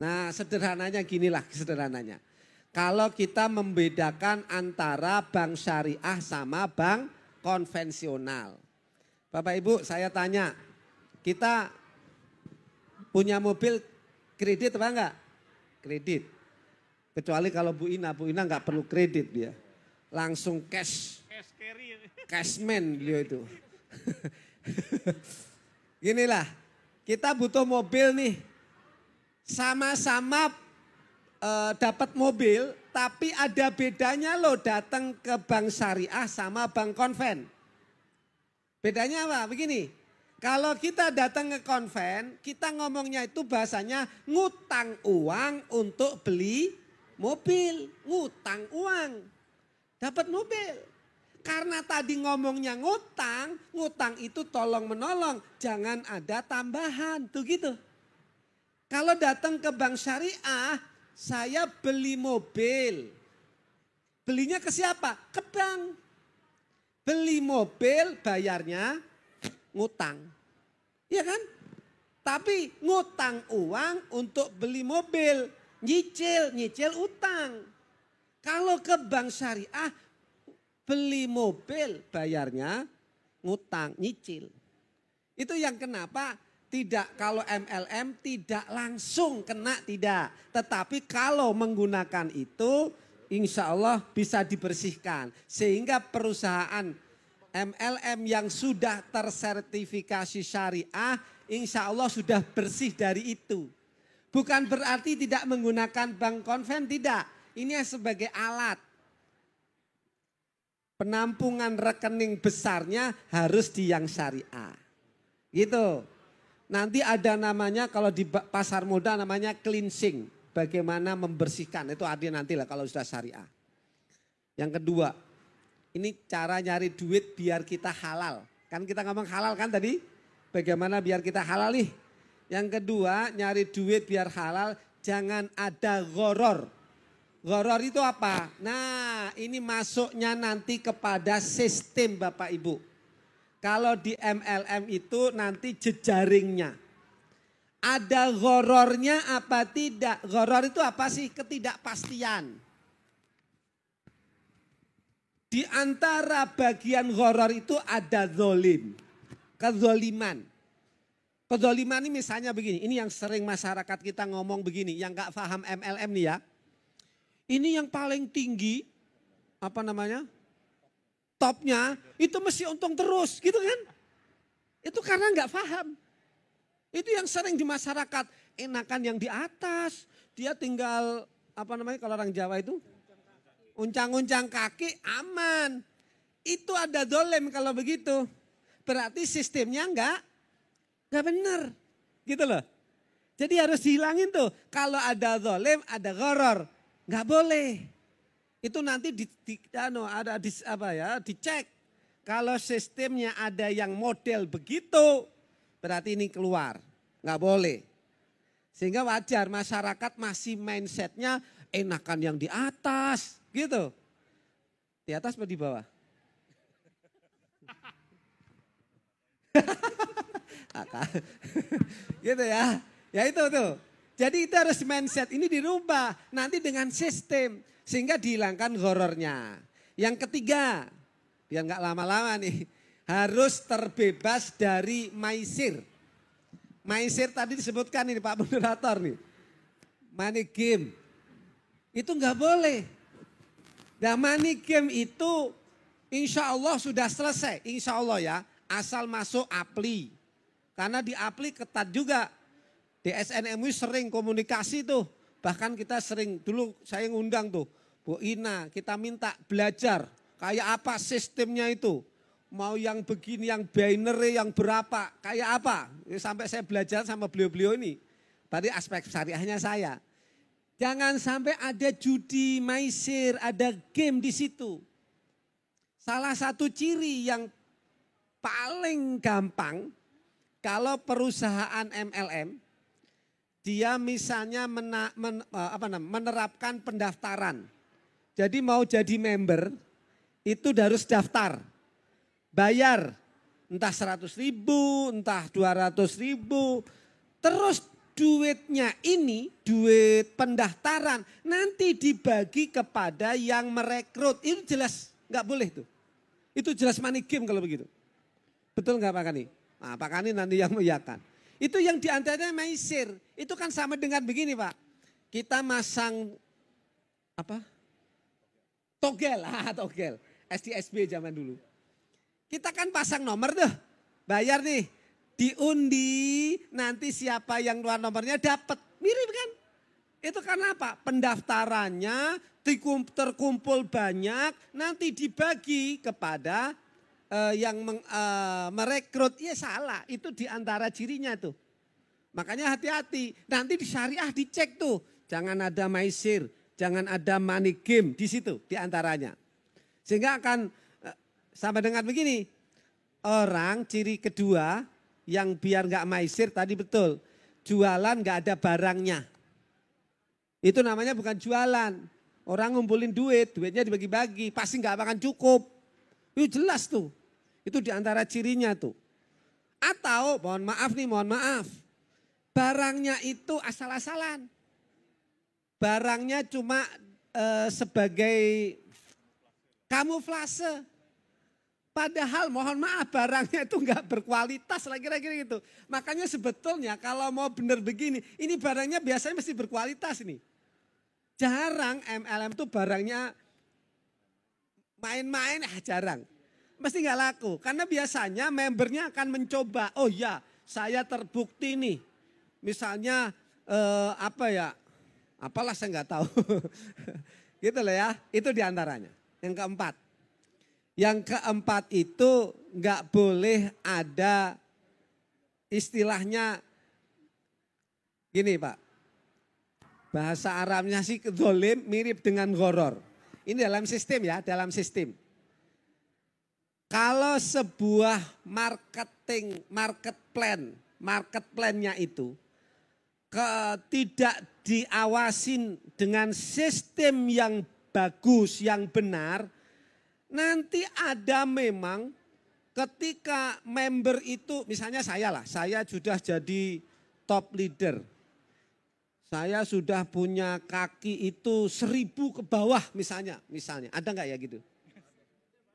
Nah sederhananya ginilah sederhananya. Kalau kita membedakan antara bank syariah sama bank konvensional. Bapak Ibu saya tanya, kita punya mobil kredit apa enggak? Kredit. Kecuali kalau Bu Ina enggak perlu kredit dia. Langsung cash. Cashman beliau itu. Ginilah, kita butuh mobil nih. Sama-sama dapat mobil, tapi ada bedanya loh datang ke bank syariah sama bank konven. Bedanya apa? Begini, kalau kita datang ke konven, kita ngomongnya itu bahasanya ngutang uang untuk beli mobil. Ngutang uang, dapat mobil. Karena tadi ngomongnya ngutang, ngutang itu tolong menolong, jangan ada tambahan, tuh gitu. Kalau datang ke bank syariah, saya beli mobil. Belinya ke siapa? Ke bank. Beli mobil bayarnya ngutang. Iya kan? Tapi ngutang uang untuk beli mobil. Nyicil utang. Kalau ke bank syariah, beli mobil bayarnya ngutang, nyicil. Itu yang kenapa tidak, kalau MLM tidak langsung kena, tidak. Tetapi kalau menggunakan itu insya Allah bisa dibersihkan. Sehingga perusahaan MLM yang sudah tersertifikasi syariah insya Allah sudah bersih dari itu. Bukan berarti tidak menggunakan bank konven, tidak. Ini sebagai alat. Penampungan rekening besarnya harus di yang syariah. Gitu. Nanti ada namanya kalau di pasar modal namanya cleansing. Bagaimana membersihkan, itu artinya nantilah kalau sudah syariah. Yang kedua, ini cara nyari duit biar kita halal. Kan kita ngomong halal kan tadi? Bagaimana biar kita halal nih? Yang kedua, nyari duit biar halal, jangan ada ghoror. Ghoror itu apa? Nah, ini masuknya nanti kepada sistem Bapak Ibu. Kalau di MLM itu nanti jejaringnya. Ada ghorornya apa tidak? Ghoror itu apa sih? Ketidakpastian. Di antara bagian ghoror itu ada zolim. Kezoliman. Kezoliman ini misalnya begini. Ini yang sering masyarakat kita ngomong begini. Yang gak paham MLM nih ya. Ini yang paling tinggi. Apa namanya? Topnya itu mesti untung terus gitu kan. Itu karena gak paham. Itu yang sering di masyarakat. Enakan yang di atas. Dia tinggal apa namanya kalau orang Jawa itu. Uncang-uncang kaki aman. Itu ada dolem kalau begitu. Berarti sistemnya enggak benar. Gitu loh. Jadi harus dihilangin tuh. Kalau ada dolem, ada ghoror. Enggak boleh. Itu nanti dicek. Kalau sistemnya ada yang model begitu, berarti ini keluar. Enggak boleh. Sehingga wajar masyarakat masih mindsetnya enakan yang di atas. Gitu. Di atas atau di bawah? Gitu ya. Ya itu tuh. Jadi itu harus mindset ini dirubah. Nanti dengan sistem. Sehingga dihilangkan horornya. Yang ketiga. Biar gak lama-lama nih. Harus terbebas dari maisir. Maisir tadi disebutkan ini Pak Moderator nih. Money game. Itu gak boleh. Nah money game itu insya Allah sudah selesai. Insya Allah ya. Asal masuk apli. Karena di apli ketat juga. DSN MUI sering komunikasi tuh. Bahkan kita sering, dulu saya ngundang tuh. Bu Ina, kita minta belajar. Kayak apa sistemnya itu. Mau yang begini, yang binary, yang berapa. Kayak apa. Sampai saya belajar sama beliau-beliau ini. Tadi aspek syariahnya saya. Jangan sampai ada judi, maisir, ada game di situ. Salah satu ciri yang paling gampang. Kalau perusahaan MLM, dia misalnya menerapkan pendaftaran. Jadi mau jadi member, itu harus daftar. Bayar, entah 100.000, entah 200.000. Terus duitnya ini, duit pendaftaran, nanti dibagi kepada yang merekrut. Itu jelas, nggak boleh tuh. Itu jelas money game kalau begitu. Betul nggak Pak Kani? Nah, Pak Kani nanti yang mengiyakan. Itu yang diantaranya maisir. Itu kan sama dengan begini Pak. Kita masang apa? Togel. Togel. SDSB zaman dulu. Kita kan pasang nomor tuh. Bayar nih. Diundi. Nanti siapa yang keluar nomornya dapat. Mirip kan? Itu karena apa? Pendaftarannya terkumpul banyak. Nanti dibagi kepada yang merekrut, ya salah. Itu diantara cirinya tuh. Makanya hati-hati. Nanti di syariah dicek tuh. Jangan ada maisir, jangan ada money game di situ diantaranya. Sehingga akan sama dengan begini. Orang ciri kedua yang biar gak maisir tadi betul. Jualan gak ada barangnya. Itu namanya bukan jualan. Orang ngumpulin duit, duitnya dibagi-bagi. Pasti gak akan cukup. Itu jelas tuh. Itu diantara cirinya tuh. Atau mohon maaf. Barangnya itu asal-asalan. Barangnya cuma sebagai kamuflase. Padahal mohon maaf barangnya itu enggak berkualitas lah kira-kira gitu. Makanya sebetulnya kalau mau benar begini, ini barangnya biasanya mesti berkualitas nih. Jarang MLM itu barangnya main-main, jarang. Mesti enggak laku. Karena biasanya membernya akan mencoba, oh ya saya terbukti nih. Misalnya apalah saya enggak tahu. Gitu loh ya, itu diantaranya. Yang keempat. Yang keempat itu nggak boleh ada istilahnya gini Pak. Bahasa Arabnya sih dzolim mirip dengan ghoror. Ini dalam sistem ya, dalam sistem. Kalau sebuah market plan-nya itu tidak diawasin dengan sistem yang bagus, yang benar, nanti ada memang ketika member itu, misalnya saya sudah jadi top leader. Saya sudah punya kaki itu 1000 ke bawah misalnya. Ada enggak ya gitu?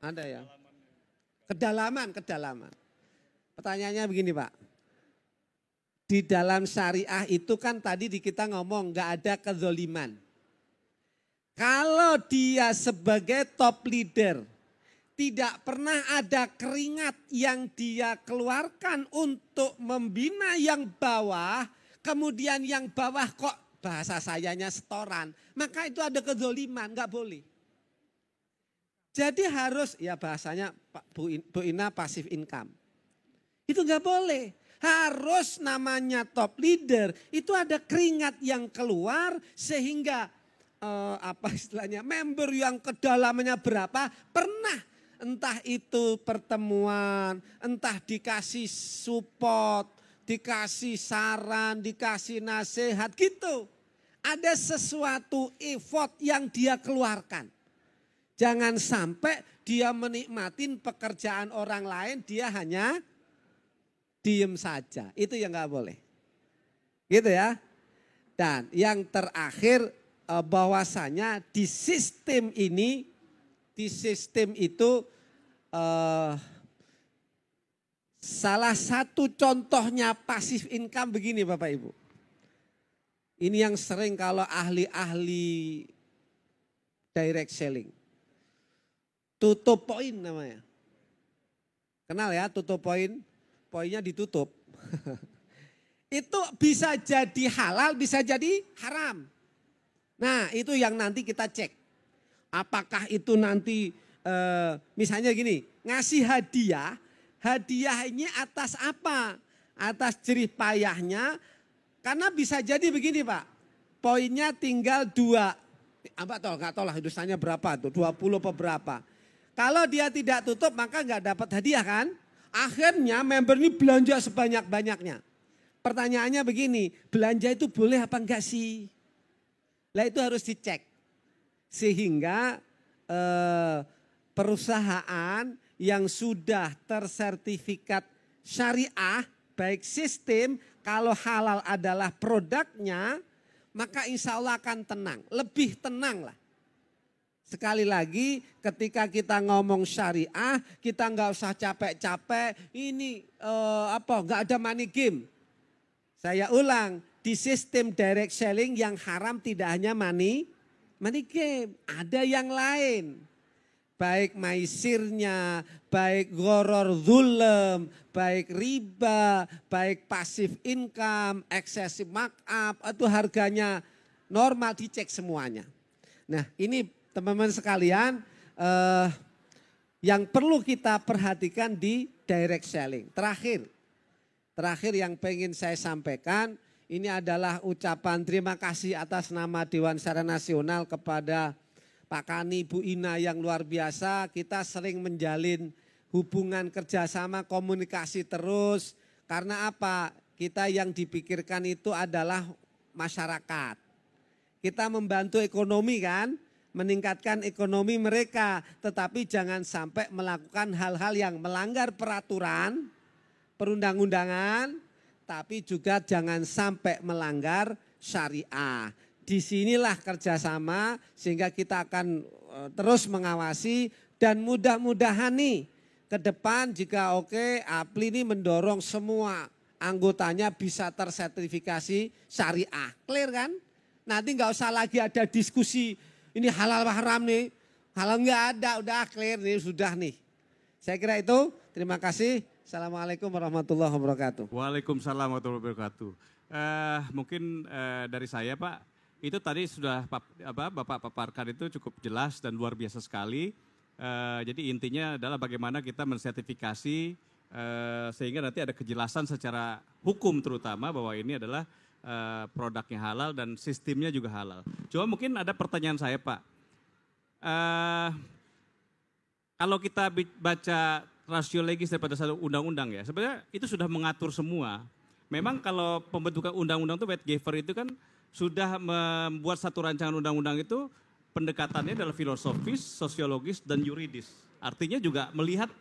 Ada ya? Kedalaman. Pertanyaannya begini Pak. Di dalam syariah itu kan tadi kita ngomong enggak ada kezoliman. Kalau dia sebagai top leader, tidak pernah ada keringat yang dia keluarkan untuk membina yang bawah, kemudian yang bawah kok bahasa sayanya setoran, maka itu ada kezoliman, nggak boleh. Jadi harus, ya bahasanya Bu Ina pasif income. Itu nggak boleh. Harus namanya top leader, itu ada keringat yang keluar sehingga member yang kedalamannya berapa pernah entah itu pertemuan, entah dikasih support, dikasih saran, dikasih nasihat gitu. Ada sesuatu effort yang dia keluarkan. Jangan sampai dia menikmatin pekerjaan orang lain, dia hanya diem saja. Itu yang nggak boleh. Gitu ya. Dan yang terakhir, bahwasanya di sistem itu salah satu contohnya pasif income begini Bapak Ibu. Ini yang sering kalau ahli-ahli direct selling. Tutup poin namanya. Kenal ya tutup poin? Poinnya ditutup. Itu bisa jadi halal, bisa jadi haram. Nah itu yang nanti kita cek. Apakah itu nanti misalnya gini, ngasih hadiahnya atas apa? Atas jerih payahnya, karena bisa jadi begini Pak, poinnya tinggal 2. Nggak tahu lah dosanya berapa tuh, 20 apa berapa. Kalau dia tidak tutup maka nggak dapat hadiah kan? Akhirnya member ini belanja sebanyak-banyaknya. Pertanyaannya begini, belanja itu boleh apa enggak sih? Lah itu harus dicek. Sehingga perusahaan yang sudah tersertifikat syariah, baik sistem, kalau halal adalah produknya, maka insya Allah akan tenang. Lebih tenang lah. Sekali lagi ketika kita ngomong syariah, kita nggak usah capek-capek, ini nggak ada money game. Saya ulang, di sistem direct selling yang haram tidak hanya money game, ada yang lain. Baik maisirnya, baik ghoror zulm, baik riba, baik pasif income, excessive markup, itu harganya normal, dicek semuanya. Nah ini teman-teman sekalian yang perlu kita perhatikan di direct selling. Terakhir yang pengen saya sampaikan, ini adalah ucapan terima kasih atas nama Dewan Syariah Nasional kepada Pak Kani, Bu Ina yang luar biasa. Kita sering menjalin hubungan kerjasama, komunikasi terus. Karena apa? Kita yang dipikirkan itu adalah masyarakat. Kita membantu ekonomi kan, meningkatkan ekonomi mereka. Tetapi jangan sampai melakukan hal-hal yang melanggar peraturan, perundang-undangan. Tapi juga jangan sampai melanggar syariah. Disinilah kerjasama sehingga kita akan terus mengawasi dan mudah-mudahan nih ke depan jika oke, APLI ini mendorong semua anggotanya bisa tersertifikasi syariah. Clear kan? Nanti nggak usah lagi ada diskusi ini halal haram nih. Halal nggak ada, udah clear nih, sudah nih. Saya kira itu, terima kasih. Assalamualaikum warahmatullahi wabarakatuh. Waalaikumsalam warahmatullahi wabarakatuh. Mungkin dari saya Pak, itu tadi sudah Bapak paparkan itu cukup jelas dan luar biasa sekali. Jadi intinya adalah bagaimana kita mensertifikasi sehingga nanti ada kejelasan secara hukum terutama bahwa ini adalah produknya halal dan sistemnya juga halal. Cuma mungkin ada pertanyaan saya Pak. Kalau kita baca rasio legis daripada satu undang-undang ya, sebenarnya itu sudah mengatur semua. Memang kalau pembentukan undang-undang itu Whittaker itu kan sudah membuat satu rancangan undang-undang itu pendekatannya adalah filosofis, sosiologis, dan yuridis. Artinya juga melihat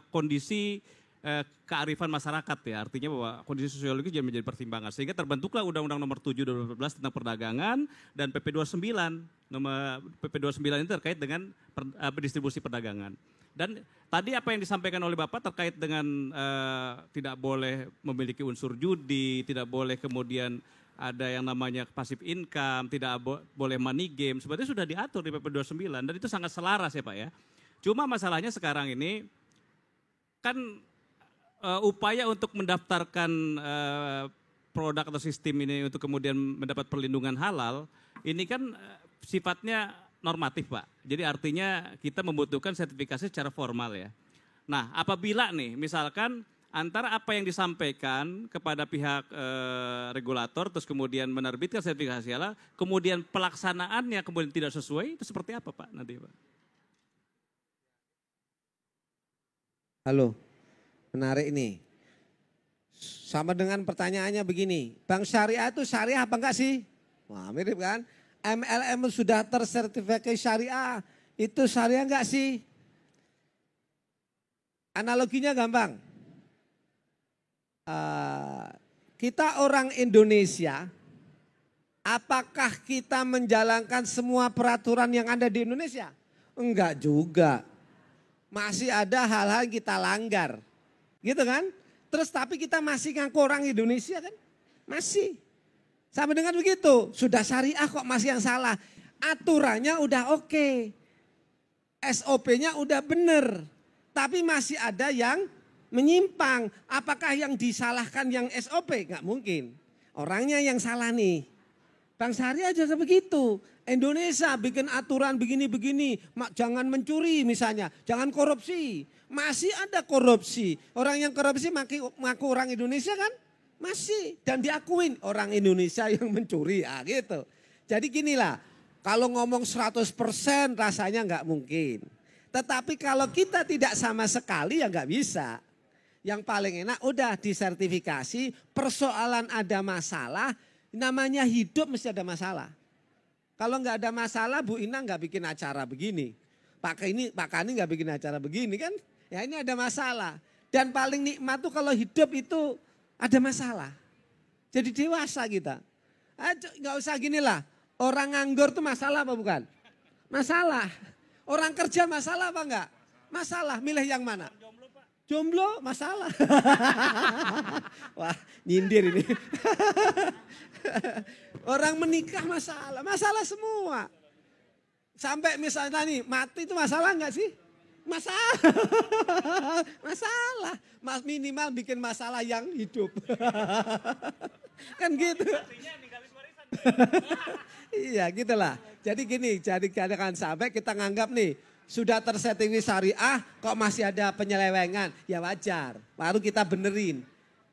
kondisi kearifan masyarakat ya, artinya bahwa kondisi sosiologis jadi menjadi pertimbangan. Sehingga terbentuklah Undang-Undang Nomor 7 2014 tentang perdagangan dan PP 29. PP 29 itu terkait dengan distribusi perdagangan. Dan tadi apa yang disampaikan oleh Bapak terkait dengan tidak boleh memiliki unsur judi, tidak boleh kemudian ada yang namanya passive income, tidak boleh money game, sebenarnya sudah diatur di PP 29 dan itu sangat selaras ya Pak ya. Cuma masalahnya sekarang ini kan upaya untuk mendaftarkan produk atau sistem ini untuk kemudian mendapat perlindungan halal, ini kan sifatnya normatif Pak. Jadi artinya kita membutuhkan sertifikasi secara formal ya. Nah apabila nih misalkan antara apa yang disampaikan kepada pihak regulator terus kemudian menerbitkan sertifikasi halal, kemudian pelaksanaannya kemudian tidak sesuai, itu seperti apa Pak nanti Pak? Halo, menarik ini. Sama dengan pertanyaannya begini, bank syariah itu syariah apa enggak sih? Wah mirip kan? MLM sudah tersertifikasi syariah, itu syariah enggak sih? Analoginya gampang. Kita orang Indonesia, apakah kita menjalankan semua peraturan yang ada di Indonesia? Enggak juga. Masih ada hal-hal yang kita langgar. Gitu kan? Terus tapi kita masih ngaku orang Indonesia kan? Masih. Sama dengan begitu, sudah syariah kok masih yang salah. Aturannya udah oke. SOP-nya udah bener. Tapi masih ada yang menyimpang. Apakah yang disalahkan yang SOP? Enggak mungkin. Orangnya yang salah nih. Bank syariah juga begitu. Indonesia bikin aturan begini-begini. Jangan mencuri misalnya. Jangan korupsi. Masih ada korupsi. Orang yang korupsi ngaku orang Indonesia kan? Masih. Dan diakuin orang Indonesia yang mencuri. Gitu. Jadi ginilah. Kalau ngomong 100% rasanya nggak mungkin. Tetapi kalau kita tidak sama sekali ya nggak bisa. Yang paling enak udah disertifikasi, persoalan ada masalah, namanya hidup mesti ada masalah. Kalau nggak ada masalah Bu Ina nggak bikin acara begini. Pak Kani nggak bikin acara begini kan. Ya ini ada masalah. Dan paling nikmat tuh kalau hidup itu ada masalah. Jadi dewasa kita. Nggak usah gini lah. Orang nganggur tuh masalah apa bukan? Masalah. Orang kerja masalah apa enggak? Masalah. Milih yang mana? Jomblo masalah. Wah nyindir ini. Orang menikah masalah. Masalah semua. Sampai misalnya nih mati itu masalah enggak sih? Masalah. Masalah. Minimal bikin masalah yang hidup. Kan gitu. Iya gitulah. Jadi gini, jadi jangan sampai kita nganggap nih sudah tersertifikasi syariah kok masih ada penyelewengan. Ya wajar, baru kita benerin.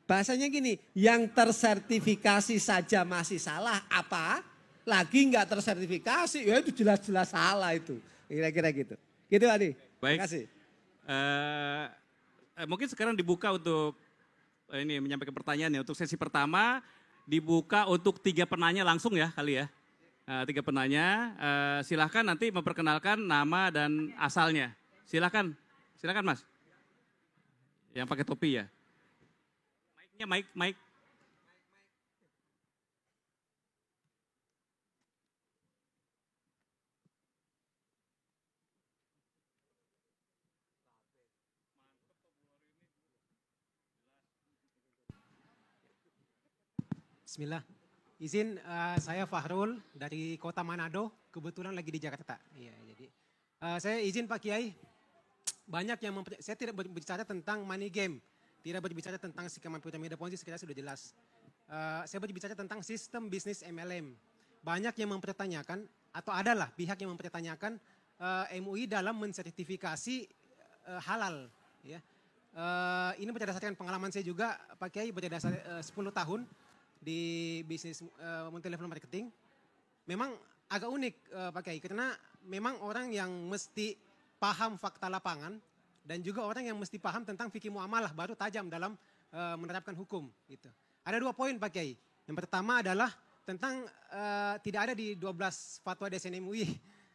Bahasanya gini, yang tersertifikasi saja masih salah apa? Lagi nggak tersertifikasi, ya itu jelas-jelas salah itu. Kira-kira gitu. Gitu Adi. Baik. Terima kasih. Mungkin sekarang dibuka untuk ini menyampaikan pertanyaan ya. Untuk sesi pertama dibuka untuk 3 penanya langsung ya kali ya. 3 penanya, silahkan nanti memperkenalkan nama dan asalnya. Silahkan Mas. Yang pakai topi ya. Mic-nya mic. Bismillah. Izin saya Fahrul dari Kota Manado, kebetulan lagi di Jakarta. Iya, jadi saya izin Pak Kiai, banyak yang saya tidak berbicara tentang money game, tidak berbicara tentang skema piramida Ponzi, sekiranya sudah jelas. Saya berbicara tentang sistem bisnis MLM. Banyak yang mempertanyakan atau adalah pihak yang mempertanyakan MUI dalam mensertifikasi halal. Ya. Ini berdasarkan pengalaman saya juga, Pak Kiai, berdasarkan 10 tahun di bisnis multi level marketing. Memang agak unik Pak Kiai, karena memang orang yang mesti paham fakta lapangan dan juga orang yang mesti paham tentang fikih muamalah baru tajam dalam menerapkan hukum. Gitu. Ada 2 poin Pak Kiai. Yang pertama adalah tentang tidak ada di 12 fatwa DSN MUI.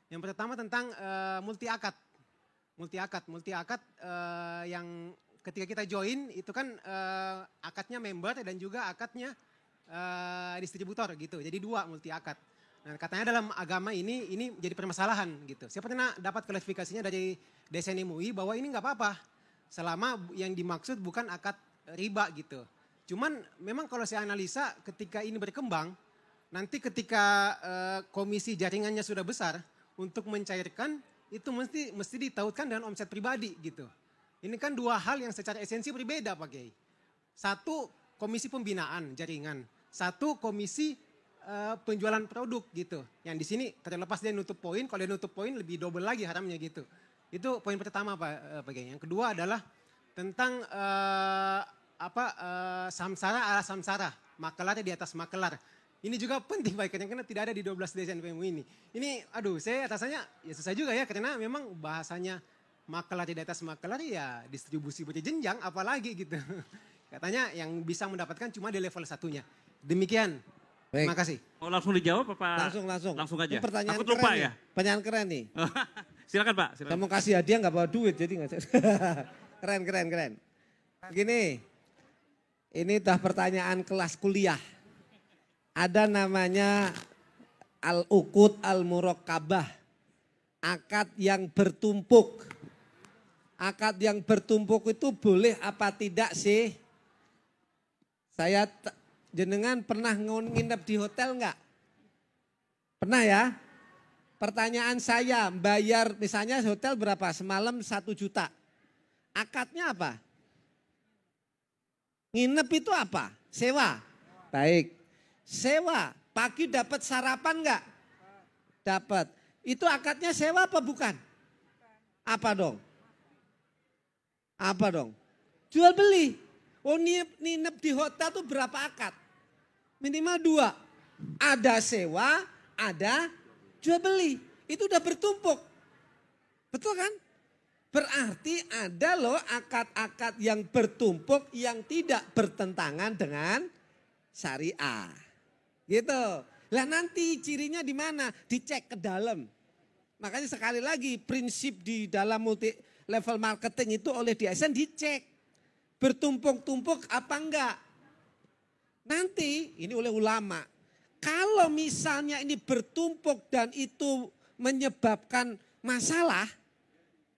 Yang pertama tentang multi akad yang ketika kita join itu kan akadnya member dan juga akadnya distributor gitu. Jadi 2 multi akad. Nah, katanya dalam agama ini jadi permasalahan gitu. Saya pernah dapat klarifikasinya dari DSN MUI bahwa ini nggak apa-apa selama yang dimaksud bukan akad riba gitu. Cuman memang kalau saya analisa ketika ini berkembang, nanti ketika komisi jaringannya sudah besar untuk mencairkan itu mesti ditautkan dengan omset pribadi gitu. Ini kan 2 hal yang secara esensi berbeda Pak Kiai. 1 komisi pembinaan jaringan, 1 komisi penjualan produk gitu. Yang di sini terlepas dia nutup poin, kalau dia nutup poin lebih double lagi haramnya gitu. Itu poin pertama Pak Kiai. Yang kedua adalah tentang samsara ala samsara, makelar di atas makelar. Ini juga penting Pak, karena tidak ada di 12 DSN PMUI ini. Ini saya rasanya ya susah juga ya, karena memang bahasanya makelar di atas makelar ya distribusi berjenjang apalagi gitu. Katanya yang bisa mendapatkan cuma di level 1-nya. Demikian. Baik. Terima kasih. Mau langsung dijawab apa? Langsung aja. Ini pertanyaan Aku lupa keren ya. Nih. Pertanyaan keren nih. Silakan Pak. Saya mau kasih hadiah nggak bawa duit jadi nggak. Keren. Gini, ini udah pertanyaan kelas kuliah. Ada namanya al-uqud al-murakkabah. Akad yang bertumpuk. Akad yang bertumpuk itu boleh apa tidak sih? Saya jenengan pernah nginep di hotel enggak? Pernah ya? Pertanyaan saya, bayar misalnya hotel berapa? Semalam 1 juta. Akadnya apa? Nginep itu apa? Sewa. Baik. Sewa. Pagi dapat sarapan enggak? Dapat. Itu akadnya sewa apa bukan? Apa dong? Jual beli. Oh, nginep di hotel tuh berapa akad? Minimal 2. Ada sewa, ada jual beli. Itu udah bertumpuk. Betul kan? Berarti ada loh akad-akad yang bertumpuk yang tidak bertentangan dengan syariah. Gitu. Lah nanti cirinya di mana? Dicek ke dalam. Makanya sekali lagi prinsip di dalam multi level marketing itu oleh DSN dicek. Bertumpuk-tumpuk apa enggak? Nanti ini oleh ulama. Kalau misalnya ini bertumpuk dan itu menyebabkan masalah.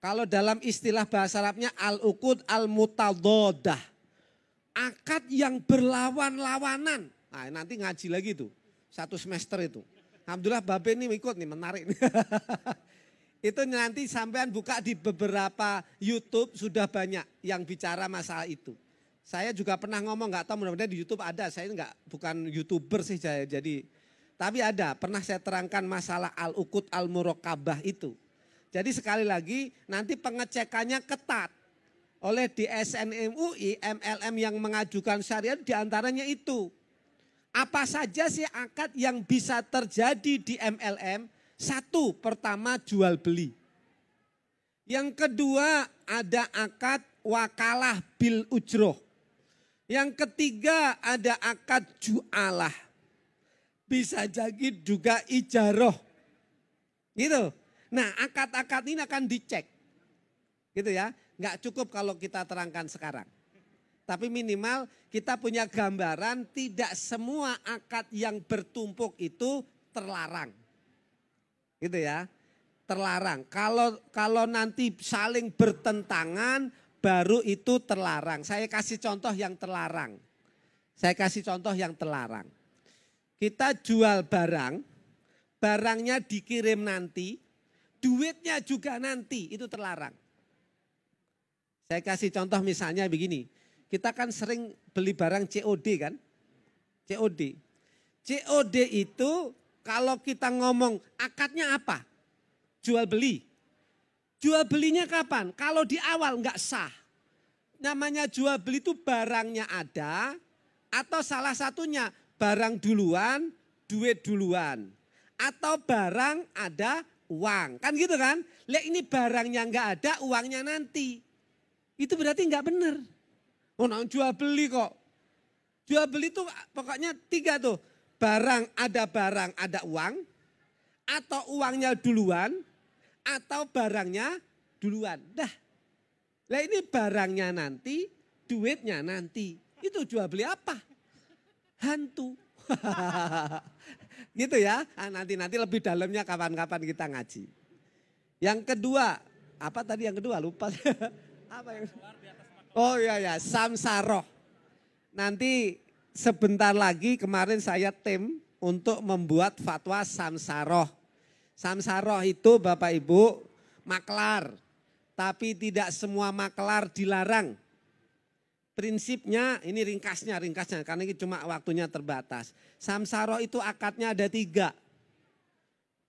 Kalau dalam istilah bahasa Arabnya al-uqud al-mutadhadah. Akad yang berlawan-lawanan. Nah nanti ngaji lagi tuh. 1 semester itu. Alhamdulillah Babe ini ikut nih, menarik. Itu nanti sampean buka di beberapa YouTube sudah banyak yang bicara masalah itu. Saya juga pernah ngomong, nggak tahu mudah-mudahan di YouTube ada. Saya bukan YouTuber sih jadi. Tapi ada, pernah saya terangkan masalah al-uqud al-murakkabah itu. Jadi sekali lagi nanti pengecekannya ketat. Oleh DSN MUI, MLM yang mengajukan syariat diantaranya itu. Apa saja sih akad yang bisa terjadi di MLM? 1, pertama jual beli. Yang kedua ada akad wakalah bil ujroh. Yang ketiga ada akad jualah. Bisa jadi juga ijaroh. Gitu. Nah akad-akad ini akan dicek. Gitu ya. Nggak cukup kalau kita terangkan sekarang. Tapi minimal kita punya gambaran tidak semua akad yang bertumpuk itu terlarang. Gitu ya. Terlarang. Kalau nanti saling bertentangan baru itu terlarang. Saya kasih contoh yang terlarang. kita jual barang, barangnya dikirim nanti, duitnya juga nanti, itu terlarang. Saya kasih contoh misalnya begini, kita kan sering beli barang COD kan, COD. COD itu kalau kita ngomong akadnya apa? Jual beli. Jual belinya kapan? Kalau di awal enggak sah. Namanya jual beli itu barangnya ada atau salah satunya barang duluan, duit duluan. Atau barang ada uang. Kan gitu kan? Lihat ini barangnya enggak ada, uangnya nanti. Itu berarti enggak benar. Oh, nah, jual beli kok. Jual beli itu pokoknya 3 tuh. Barang, ada uang. Atau uangnya duluan. Atau barangnya duluan. Dah. Lah ini barangnya nanti, duitnya nanti. Itu jual beli apa? Hantu. Gitu ya. Nah, nanti lebih dalamnya kapan-kapan kita ngaji. Yang kedua, apa tadi yang kedua? Lupa. Apa yang? Oh iya, samsaroh. Nanti sebentar lagi kemarin saya tim untuk membuat fatwa samsaroh. Samsaroh itu Bapak Ibu maklar. Tapi tidak semua maklar dilarang. Prinsipnya ini ringkasnya karena ini cuma waktunya terbatas. Samsaroh itu akadnya ada 3.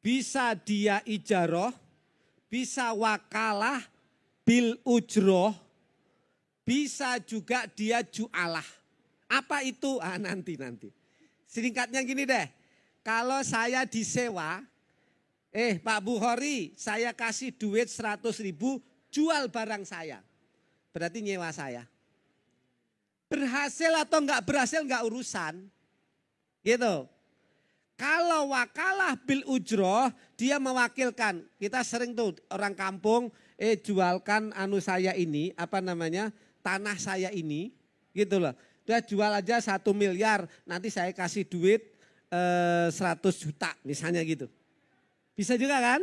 Bisa dia ijaroh, bisa wakalah, bil ujroh, bisa juga dia jualah. Apa itu? Nanti. Singkatnya gini deh, kalau saya disewa, Pak Bukhari saya kasih duit 100.000 jual barang saya. Berarti nyewa saya. Berhasil atau enggak berhasil enggak urusan. Gitu. Kalau wakalah bil ujroh, dia mewakilkan. Kita sering tuh orang kampung, jualkan saya ini, tanah saya ini, gitu loh. Dia jual aja 1 miliar, nanti saya kasih duit 100 juta misalnya gitu. Bisa juga kan?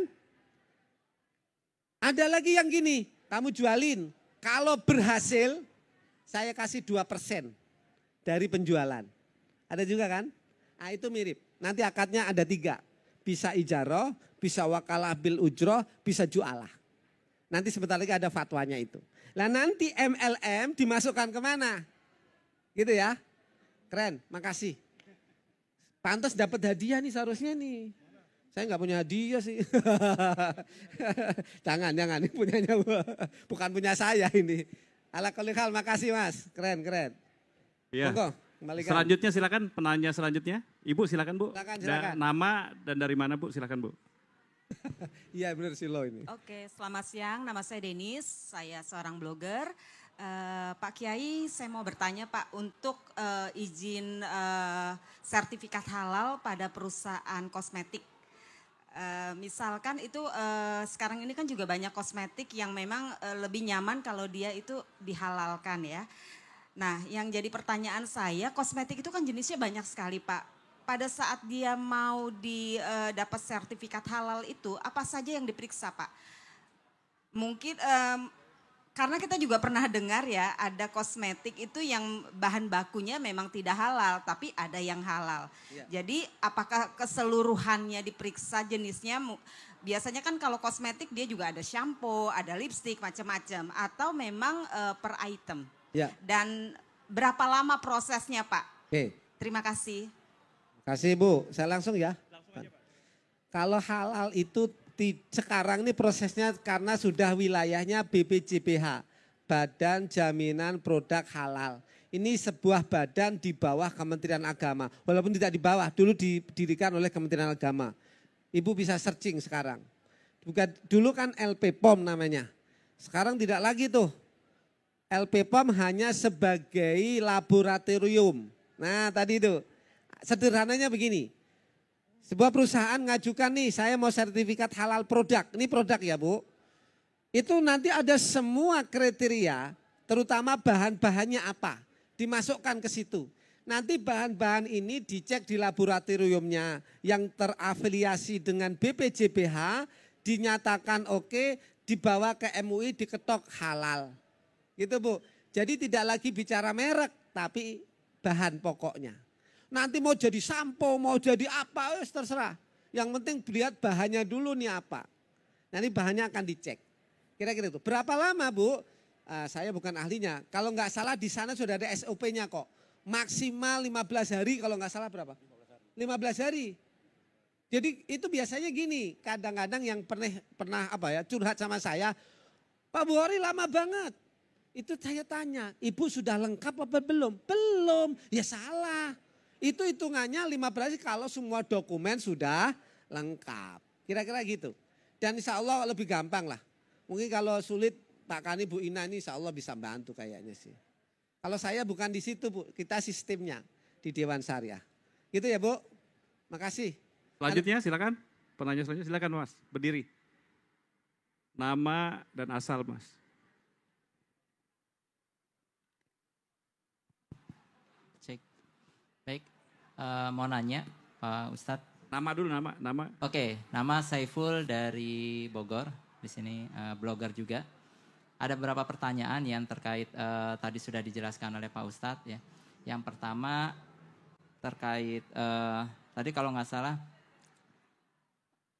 Ada lagi yang gini, kamu jualin, kalau berhasil saya kasih 2% dari penjualan. Ada juga kan? Nah itu mirip, nanti akadnya ada 3. Bisa ijaroh, bisa wakalah bil ujroh, bisa jualah. Nanti sebentar lagi ada fatwanya itu. Nah nanti MLM dimasukkan kemana? Gitu ya. Keren, makasih. Pantas dapat hadiah nih seharusnya nih. Saya nggak punya hadiah sih. Jangan, ini punyanya bukan punya saya ini. Ala kulikal, makasih Mas, keren. Iya. Monggo, kembalikan. Selanjutnya silakan penanya selanjutnya. Ibu silakan Bu. Silakan. Nama dan dari mana Bu? Silakan Bu. Iya benar sih lo ini. Oke, selamat siang. Nama saya Denis, saya seorang blogger. Pak Kiai, saya mau bertanya Pak, untuk izin sertifikat halal pada perusahaan kosmetik. Misalkan itu sekarang ini kan juga banyak kosmetik yang memang lebih nyaman kalau dia itu dihalalkan ya. Nah yang jadi pertanyaan saya, kosmetik itu kan jenisnya banyak sekali Pak. Pada saat dia mau dapat sertifikat halal itu, apa saja yang diperiksa Pak? Mungkin karena kita juga pernah dengar ya, ada kosmetik itu yang bahan bakunya memang tidak halal, tapi ada yang halal. Ya. Jadi apakah keseluruhannya diperiksa jenisnya? Biasanya kan kalau kosmetik dia juga ada shampoo, ada lipstick, macam-macam. Atau memang per item. Ya. Dan berapa lama prosesnya Pak? Oke. Terima kasih. Terima kasih Bu, saya langsung ya. Langsung aja Pak. Kalau halal itu sekarang ini prosesnya karena sudah wilayahnya BPJPH, Badan Jaminan Produk Halal. Ini sebuah badan di bawah Kementerian Agama. Walaupun tidak di bawah, dulu didirikan oleh Kementerian Agama. Ibu bisa searching sekarang. Dulu kan LP POM namanya. Sekarang tidak lagi tuh. LP POM hanya sebagai laboratorium. Nah tadi itu, sederhananya begini. Sebuah perusahaan ngajukan nih, saya mau sertifikat halal produk. Ini produk ya Bu. Itu nanti ada semua kriteria, terutama bahan-bahannya apa. Dimasukkan ke situ. Nanti bahan-bahan ini dicek di laboratoriumnya yang terafiliasi dengan BPJPH, dinyatakan oke, dibawa ke MUI, diketok halal. Gitu Bu. Jadi tidak lagi bicara merek, tapi bahan pokoknya. Nanti mau jadi sampo, mau jadi apa, terserah. Yang penting lihat bahannya dulu nih apa. Nanti bahannya akan dicek. Kira-kira itu. Berapa lama Bu? Saya bukan ahlinya. Kalau nggak salah di sana sudah ada SOP-nya kok. Maksimal 15 hari, kalau nggak salah berapa? 15 hari. Jadi itu biasanya gini, kadang-kadang yang pernah curhat sama saya, Pak Buhori lama banget. Itu saya tanya, Ibu sudah lengkap apa belum? Belum, ya salah. Itu hitungannya 15 hari kalau semua dokumen sudah lengkap. Kira-kira gitu. Dan insya Allah lebih gampang lah. Mungkin kalau sulit Pak Kani, Bu Ina ini insya Allah bisa bantu kayaknya sih. Kalau saya bukan di situ Bu, kita sistemnya di Dewan Syariah. Gitu ya Bu, makasih. Selanjutnya silakan, penanya selanjutnya silakan Mas, berdiri. Nama dan asal Mas. Cek. Baik, mau nanya Pak Ustadz. Nama dulu, nama. Oke, nama Saiful dari Bogor, di sini blogger juga. Ada beberapa pertanyaan yang terkait tadi sudah dijelaskan oleh Pak Ustadz ya. Yang pertama terkait tadi kalau nggak salah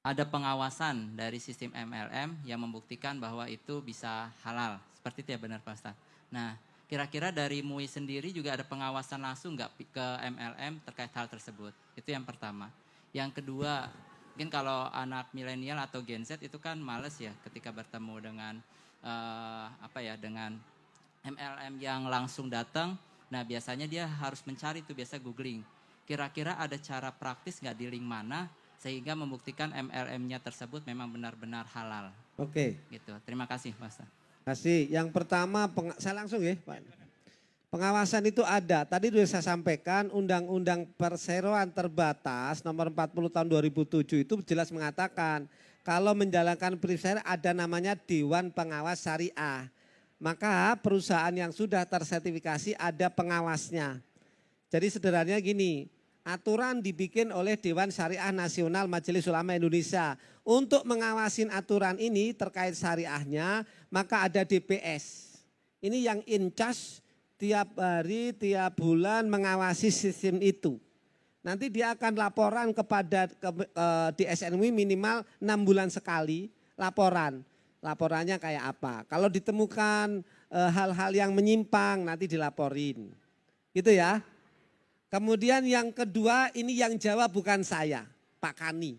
ada pengawasan dari sistem MLM yang membuktikan bahwa itu bisa halal. Seperti itu ya benar Pak Ustadz. Nah, kira-kira dari MUI sendiri juga ada pengawasan langsung nggak ke MLM terkait hal tersebut? Itu yang pertama. Yang kedua, mungkin kalau anak milenial atau Gen Z itu kan males ya ketika bertemu dengan dengan MLM yang langsung datang. Nah biasanya dia harus mencari itu, biasa googling. Kira-kira ada cara praktis nggak di link mana sehingga membuktikan MLM-nya tersebut memang benar-benar halal? Oke. Gitu. Terima kasih Mas. Kasih. Yang pertama, saya langsung ya Pak. Pengawasan itu ada. Tadi sudah saya sampaikan Undang-Undang Perseroan Terbatas nomor 40 tahun 2007 itu jelas mengatakan kalau menjalankan perizinan ada namanya Dewan Pengawas Syariah. Maka perusahaan yang sudah tersertifikasi ada pengawasnya. Jadi sederhananya gini, aturan dibikin oleh Dewan Syariah Nasional Majelis Ulama Indonesia. Untuk mengawasin aturan ini terkait syariahnya, maka ada DPS. Ini yang in charge tiap hari, tiap bulan mengawasi sistem itu. Nanti dia akan laporan kepada DSN-MUI minimal 6 bulan sekali laporan. Laporannya kayak apa. Kalau ditemukan hal-hal yang menyimpang nanti dilaporin. Gitu ya. Kemudian yang kedua ini yang jawab bukan saya, Pak Kani.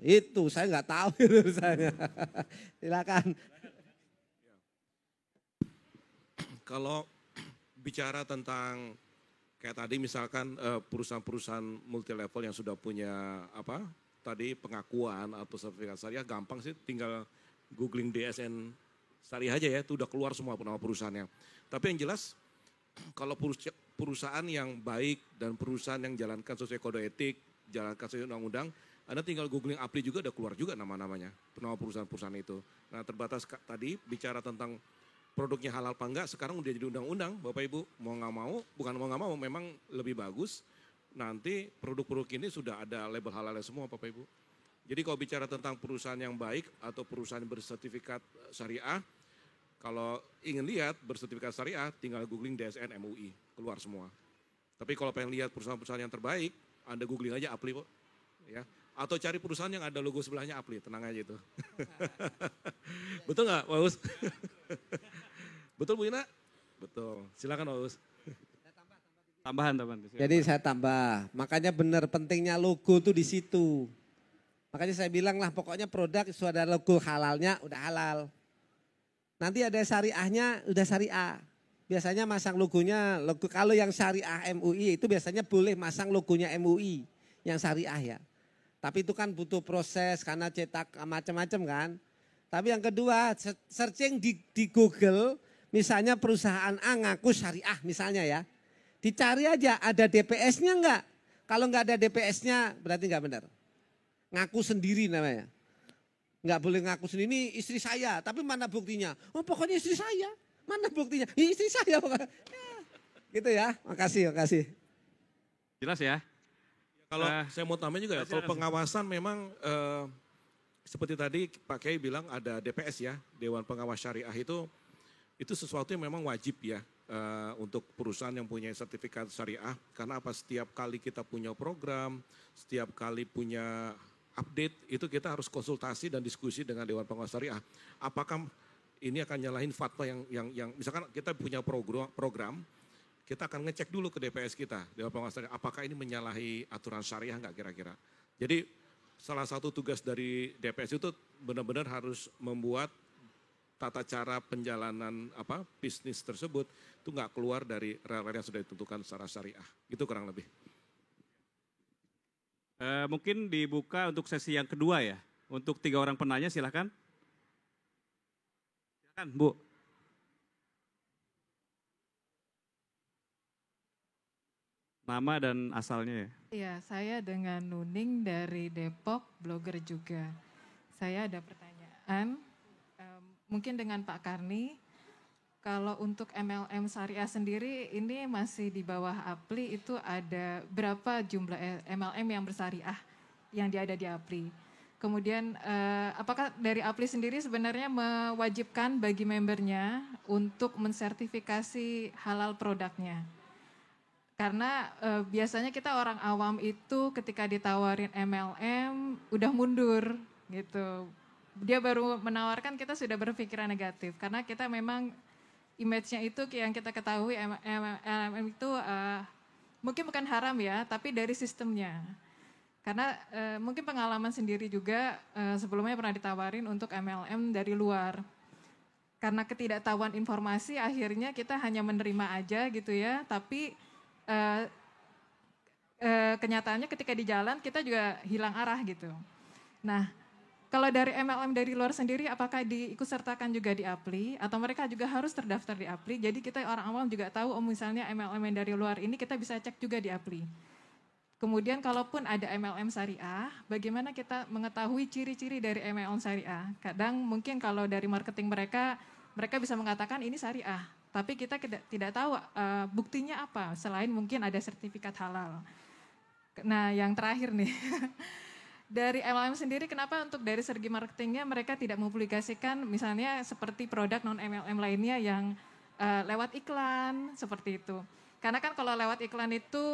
Itu saya nggak tahu saya. Silakan. Kalau bicara tentang kayak tadi misalkan perusahaan-perusahaan multi level yang sudah punya pengakuan atau sertifikat syariah, gampang sih, tinggal googling DSN syariah aja ya, itu udah keluar semua nama perusahaannya. Tapi yang jelas kalau perusahaan yang baik dan perusahaan yang jalankan sesuai kode etik, jalankan sesuai undang-undang, Anda tinggal googling Apli juga udah keluar juga nama-namanya, nama perusahaan-perusahaan itu. Nah terbatas tadi bicara tentang produknya halal apa enggak, sekarang udah jadi undang-undang, Bapak Ibu, mau nggak mau, bukan mau nggak mau, memang lebih bagus. Nanti produk-produk ini sudah ada label halalnya semua, Bapak Ibu. Jadi kalau bicara tentang perusahaan yang baik atau perusahaan bersertifikat syariah, kalau ingin lihat bersertifikat syariah, tinggal googling DSN MUI, keluar semua. Tapi kalau pengen lihat perusahaan-perusahaan yang terbaik, Anda googling aja Apli, Pak. Ya. Atau cari perusahaan yang ada logo sebelahnya Apli, tenang aja itu. Betul nggak, Pak Us? Betul Bu Ina? Betul. Silakan Pak Us. Tambahan. Jadi saya tambah. Makanya benar pentingnya logo tuh di situ. Makanya saya bilang lah pokoknya produk sudah ada logo halalnya udah halal. Nanti ada syariahnya udah syariah. Biasanya masang logonya, kalau yang syariah MUI itu biasanya boleh masang logonya MUI yang syariah ya. Tapi itu kan butuh proses karena cetak macam-macam kan. Tapi yang kedua searching di Google misalnya perusahaan A ngaku syariah misalnya ya. Dicari aja ada DPS-nya enggak. Kalau enggak ada DPS-nya berarti enggak benar. Ngaku sendiri namanya. Enggak boleh ngaku sendiri, ini istri saya. Tapi mana buktinya? Oh pokoknya istri saya. Mana buktinya? Istri saya pokoknya. Ya, gitu ya, makasih. Jelas ya? Kalau saya mau tambah juga ya, kalau pengawasan memang seperti tadi Pak Kiai bilang ada DPS ya, Dewan Pengawas Syariah itu sesuatu yang memang wajib ya. untuk perusahaan yang punya sertifikat syariah. Karena apa? Setiap kali kita punya program, setiap kali punya update, itu kita harus konsultasi dan diskusi dengan Dewan Pengawas Syariah. Apakah ini akan nyalahin fatwa yang misalkan kita punya program, kita akan ngecek dulu ke DPS kita, Dewan Pengawas Syariah, apakah ini menyalahi aturan syariah nggak kira-kira. Jadi salah satu tugas dari DPS itu benar-benar harus membuat tata cara penjalanan bisnis tersebut itu nggak keluar dari rel-rel yang sudah ditentukan secara syariah. Itu kurang lebih. Mungkin dibuka untuk sesi yang kedua ya. Untuk 3 orang penanya silakan. Silakan Bu. Nama dan asalnya ya. Iya, saya dengan Nuning dari Depok, blogger juga. Saya ada pertanyaan, mungkin dengan Pak Karni, kalau untuk MLM Syariah sendiri ini masih di bawah APLI, itu ada berapa jumlah MLM yang bersyariah yang ada di APLI? Kemudian apakah dari APLI sendiri sebenarnya mewajibkan bagi membernya untuk mensertifikasi halal produknya? Karena biasanya kita orang awam itu ketika ditawarin MLM udah mundur gitu. Dia baru menawarkan kita sudah berpikiran negatif. Karena kita memang image-nya itu yang kita ketahui MLM itu mungkin bukan haram ya, tapi dari sistemnya. Karena mungkin pengalaman sendiri juga sebelumnya pernah ditawarin untuk MLM dari luar. Karena ketidaktahuan informasi akhirnya kita hanya menerima aja gitu ya, tapi kenyataannya ketika di jalan kita juga hilang arah gitu. Nah, kalau dari MLM dari luar sendiri apakah diikutsertakan juga di APLI atau mereka juga harus terdaftar di APLI? Jadi kita orang awam juga tahu misalnya MLM yang dari luar ini kita bisa cek juga di APLI. Kemudian kalaupun ada MLM syariah, bagaimana kita mengetahui ciri-ciri dari MLM syariah? Kadang mungkin kalau dari marketing mereka bisa mengatakan ini syariah. Tapi kita tidak tahu buktinya apa, selain mungkin ada sertifikat halal. Nah yang terakhir nih, dari MLM sendiri kenapa untuk dari segi marketingnya mereka tidak mempublikasikan misalnya seperti produk non-MLM lainnya yang lewat iklan, seperti itu. Karena kan kalau lewat iklan itu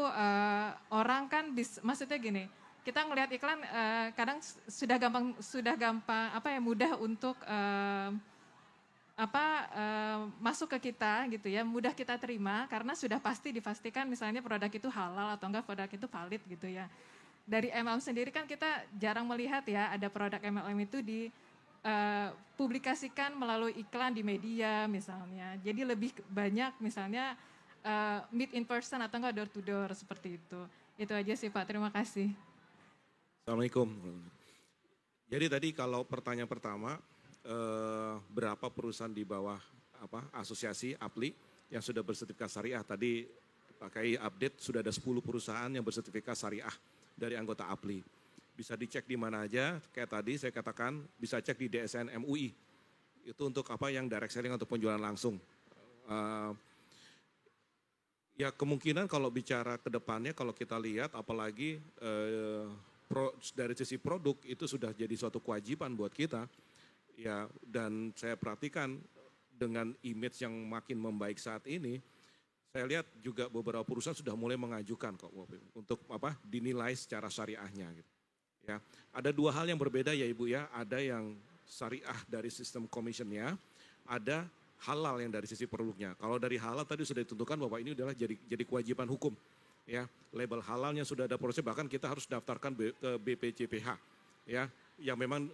orang kan maksudnya gini, kita ngelihat iklan kadang sudah gampang mudah untuk masuk ke kita gitu ya, mudah kita terima karena sudah dipastikan misalnya produk itu halal atau enggak produk itu valid gitu ya. Dari MLM sendiri kan kita jarang melihat ya ada produk MLM itu dipublikasikan melalui iklan di media misalnya. Jadi lebih banyak misalnya meet in person atau enggak door to door seperti itu. Itu aja sih Pak, terima kasih. Assalamualaikum. Jadi tadi kalau pertanyaan pertama, berapa perusahaan di bawah asosiasi APLI yang sudah bersertifikat syariah. Tadi pakai update sudah ada 10 perusahaan yang bersertifikat syariah dari anggota APLI. Bisa dicek di mana aja, kayak tadi saya katakan bisa cek di DSN MUI. Itu untuk yang direct selling atau penjualan langsung. Ya kemungkinan kalau bicara ke depannya kalau kita lihat apalagi dari sisi produk itu sudah jadi suatu kewajiban buat kita. Ya, dan saya perhatikan dengan image yang makin membaik saat ini, saya lihat juga beberapa perusahaan sudah mulai mengajukan kok untuk dinilai secara syariahnya. Gitu. Ya, ada 2 hal yang berbeda ya Ibu ya, ada yang syariah dari sistem commissionnya, ada halal yang dari sisi produknya. Kalau dari halal tadi sudah ditentukan bahwa ini adalah jadi kewajiban hukum. Ya, label halalnya sudah ada proses, bahkan kita harus daftarkan ke BPJPH. Ya, yang memang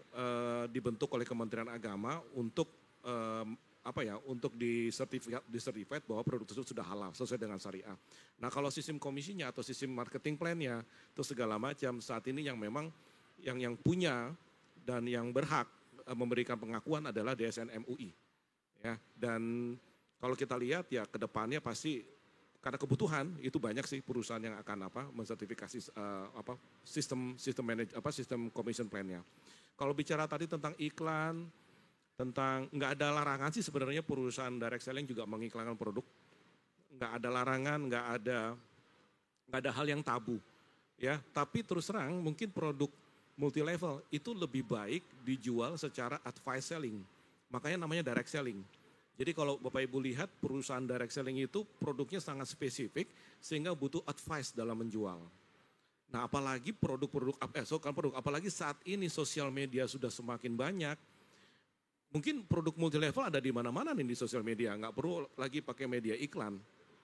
dibentuk oleh Kementerian Agama untuk untuk disertifikat bahwa produk tersebut sudah halal sesuai dengan syariah. Nah kalau sistem komisinya atau sistem marketing plan-nya itu segala macam saat ini yang memang yang punya dan yang berhak memberikan pengakuan adalah DSN MUI. Ya, dan kalau kita lihat ya ke depannya pasti karena kebutuhan itu banyak sih perusahaan yang akan mensertifikasi sistem commission plan-nya. Kalau bicara tadi tentang iklan, tentang nggak ada larangan sih sebenarnya perusahaan direct selling juga mengiklankan produk. Nggak ada larangan, nggak ada hal yang tabu. Ya, tapi terus terang mungkin produk multi level itu lebih baik dijual secara advice selling. Makanya namanya direct selling. Jadi kalau Bapak Ibu lihat perusahaan direct selling itu produknya sangat spesifik sehingga butuh advice dalam menjual. Nah apalagi apalagi saat ini sosial media sudah semakin banyak. Mungkin produk multi level ada di mana-mana nih di sosial media, nggak perlu lagi pakai media iklan.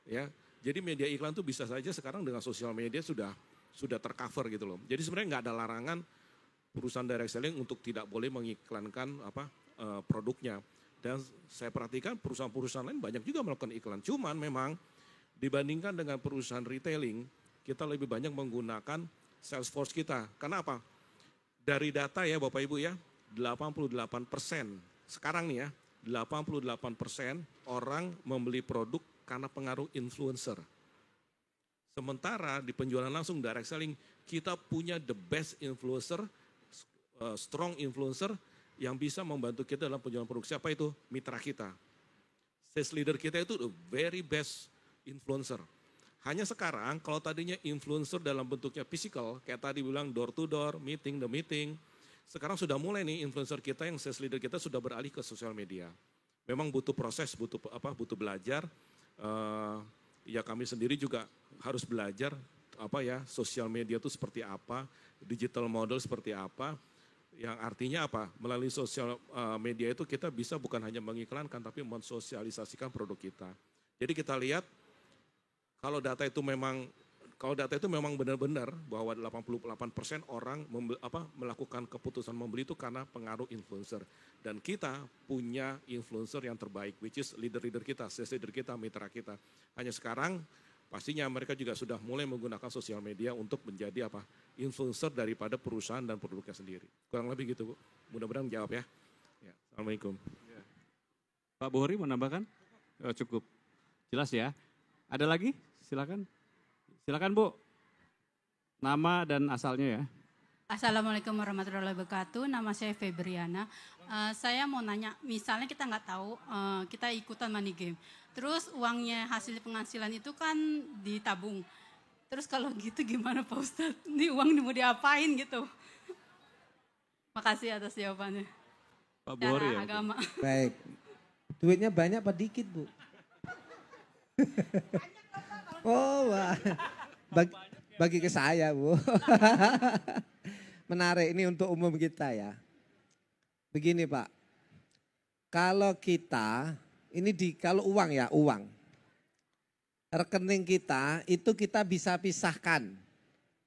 Ya, jadi media iklan tuh bisa saja sekarang dengan sosial media sudah tercover gitu loh. Jadi sebenarnya nggak ada larangan perusahaan direct selling untuk tidak boleh mengiklankan produknya. Dan saya perhatikan perusahaan-perusahaan lain banyak juga melakukan iklan. Cuman memang dibandingkan dengan perusahaan retailing, kita lebih banyak menggunakan sales force kita. Karena apa? Dari data ya Bapak Ibu ya, 88% sekarang nih ya, 88% orang membeli produk karena pengaruh influencer. Sementara di penjualan langsung direct selling, kita punya the best influencer, strong influencer, yang bisa membantu kita dalam penjualan produk. Siapa itu? Mitra kita. Sales leader kita itu the very best influencer. Hanya sekarang kalau tadinya influencer dalam bentuknya physical, kayak tadi bilang door to door, meeting the meeting, sekarang sudah mulai nih influencer kita yang sales leader kita sudah beralih ke sosial media. Memang butuh proses, butuh belajar. Ya kami sendiri juga harus belajar sosial media itu seperti apa, digital model seperti apa. Yang artinya apa? Melalui sosial media itu kita bisa bukan hanya mengiklankan tapi mensosialisasikan produk kita. Jadi kita lihat kalau data itu memang benar-benar bahwa 88% orang melakukan keputusan membeli itu karena pengaruh influencer. Dan kita punya influencer yang terbaik, which is leader-leader kita, sales leader kita, mitra kita. Hanya sekarang pastinya mereka juga sudah mulai menggunakan sosial media untuk menjadi influencer daripada perusahaan dan produknya sendiri. Kurang lebih gitu Bu. Mudah-mudahan menjawab ya. Assalamualaikum. Pak Bohri mau nambahkan? Cukup. Jelas ya. Ada lagi? Silakan. Silakan Bu. Nama dan asalnya ya. Assalamualaikum warahmatullahi wabarakatuh. Nama saya Febriana. Saya mau nanya, misalnya kita nggak tahu, kita ikutan money game. Terus uangnya hasil penghasilan itu kan ditabung. Terus kalau gitu gimana Pak Ustadz? Ini uang mau diapain gitu? Makasih atas jawabannya. Pak Bohri ya. Agama. Baik. Duitnya banyak apa dikit Bu? Oh wah. Bagi ke saya Bu. Menarik ini untuk umum kita ya. Begini Pak, kalau kita, kalau uang ya, uang. Rekening kita itu kita bisa pisahkan.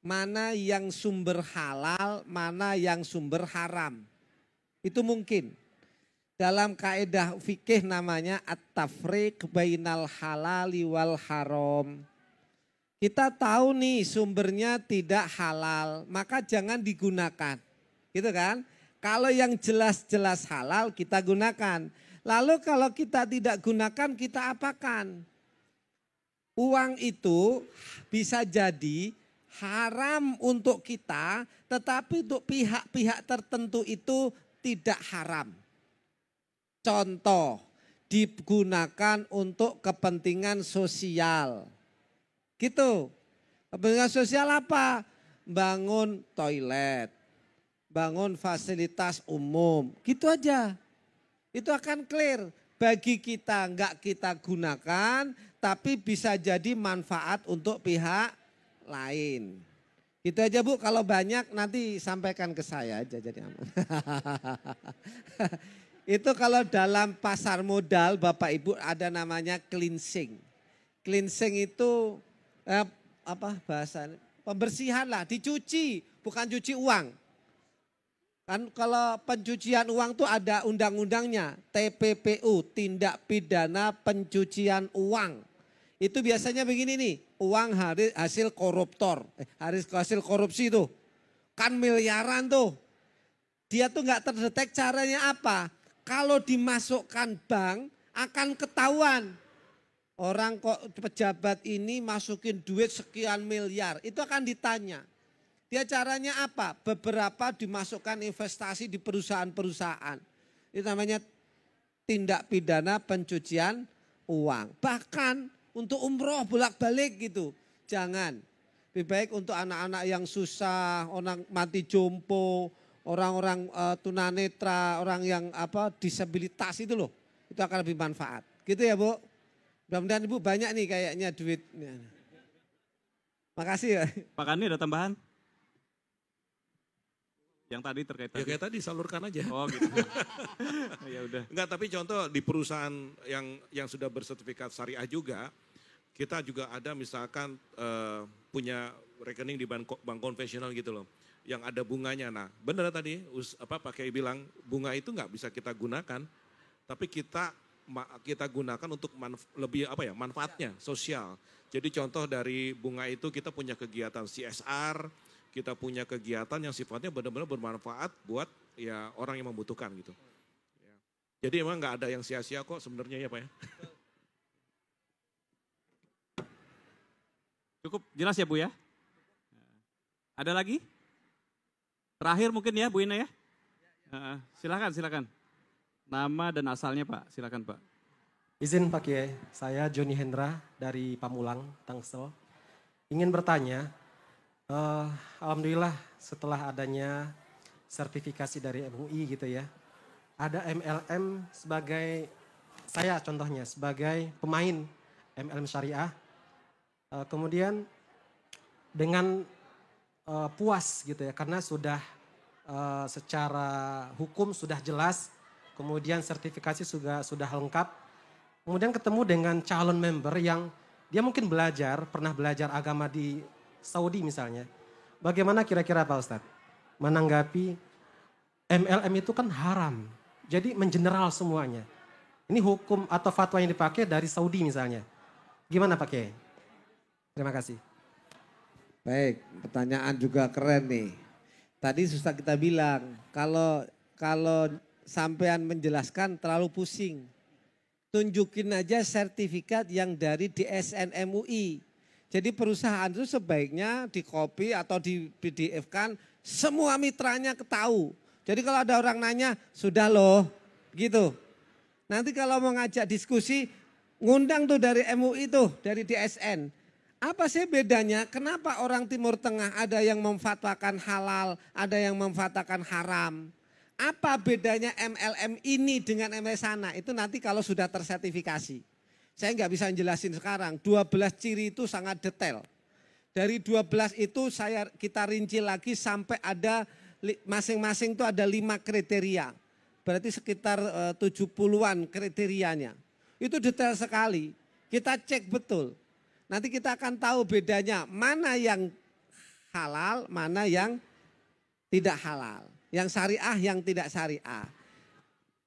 Mana yang sumber halal, mana yang sumber haram. Itu mungkin. Dalam kaidah fikih namanya at-tafriq bainal halali wal haram. Kita tahu nih sumbernya tidak halal, maka jangan digunakan. Gitu kan? Kalau yang jelas-jelas halal kita gunakan. Lalu kalau kita tidak gunakan kita apakan? Uang itu bisa jadi haram untuk kita, tetapi untuk pihak-pihak tertentu itu tidak haram. Contoh, digunakan untuk kepentingan sosial. Gitu. Kepentingan sosial apa? Bangun toilet, bangun fasilitas umum, gitu aja. Itu akan clear. Bagi kita enggak kita gunakan, tapi bisa jadi manfaat untuk pihak lain. Itu aja Bu, kalau banyak nanti sampaikan ke saya aja jadi aman. Itu kalau dalam pasar modal Bapak Ibu ada namanya cleansing. Cleansing itu apa bahasanya? Pembersihan lah, dicuci, bukan cuci uang. Kan kalau pencucian uang tuh ada undang-undangnya, TPPU, tindak pidana pencucian uang. Itu biasanya begini nih, uang hasil koruptor, hasil korupsi tuh, kan miliaran tuh. Dia tuh nggak terdetek caranya apa? Kalau dimasukkan bank akan ketahuan. Orang kok pejabat ini masukin duit sekian miliar, itu akan ditanya. Dia caranya apa? Beberapa dimasukkan investasi di perusahaan-perusahaan. Itu namanya tindak pidana pencucian uang. Bahkan untuk umroh bolak-balik gitu. Jangan. Lebih baik untuk anak-anak yang susah, orang mati jompo, orang-orang tunanetra, orang yang disabilitas itu loh. Itu akan lebih manfaat. Gitu ya Bu. Mudah-mudahan Ibu banyak nih kayaknya duitnya. Makasih ya. Pak Kani ada tambahan? Yang tadi terkait Ya kayak tadi salurkan aja. Oh gitu. Ya udah. Enggak, tapi contoh di perusahaan yang sudah bersertifikat syariah juga, kita juga ada misalkan punya rekening di bank konvensional gitu loh, yang ada bunganya. Nah, benar tadi Pak Kiai bilang bunga itu nggak bisa kita gunakan, tapi kita gunakan untuk lebih manfaatnya sosial. Jadi contoh dari bunga itu kita punya kegiatan CSR, kita punya kegiatan yang sifatnya benar-benar bermanfaat buat ya orang yang membutuhkan gitu. Jadi emang nggak ada yang sia-sia kok sebenarnya ya Pak ya. Cukup jelas ya Bu ya? Ada lagi? Terakhir mungkin ya Bu Ina ya? Silakan. Nama dan asalnya Pak, silakan Pak. Izin Pak Kiai, saya Joni Hendra dari Pamulang, Tangsel. Ingin bertanya, alhamdulillah setelah adanya sertifikasi dari MUI gitu ya, ada MLM sebagai, saya contohnya sebagai pemain MLM syariah, kemudian dengan puas gitu ya, karena sudah secara hukum sudah jelas, kemudian sertifikasi sudah lengkap. Kemudian ketemu dengan calon member yang dia mungkin pernah belajar agama di Saudi misalnya. Bagaimana kira-kira Pak Ustadz menanggapi MLM itu kan haram. Jadi mengeneral semuanya. Ini hukum atau fatwa yang dipakai dari Saudi misalnya. Gimana Pak Kiai? Terima kasih. Baik, pertanyaan juga keren nih. Tadi susah kita bilang, kalau sampean menjelaskan terlalu pusing. Tunjukin aja sertifikat yang dari DSN MUI. Jadi perusahaan itu sebaiknya di copy atau di PDF-kan semua mitranya ketahu. Jadi kalau ada orang nanya, sudah loh gitu. Nanti kalau mau ngajak diskusi, ngundang tuh dari MUI tuh, dari DSN. Apa sih bedanya? Kenapa orang Timur Tengah ada yang memfatwakan halal, ada yang memfatwakan haram? Apa bedanya MLM ini dengan MLM sana? Itu nanti kalau sudah tersertifikasi. Saya nggak bisa jelasin sekarang. 12 ciri itu sangat detail. Dari 12 itu kita rinci lagi sampai ada masing-masing itu ada 5 kriteria. Berarti sekitar 70-an kriterianya. Itu detail sekali. Kita cek betul. Nanti kita akan tahu bedanya mana yang halal, mana yang tidak halal. Yang syariah, yang tidak syariah.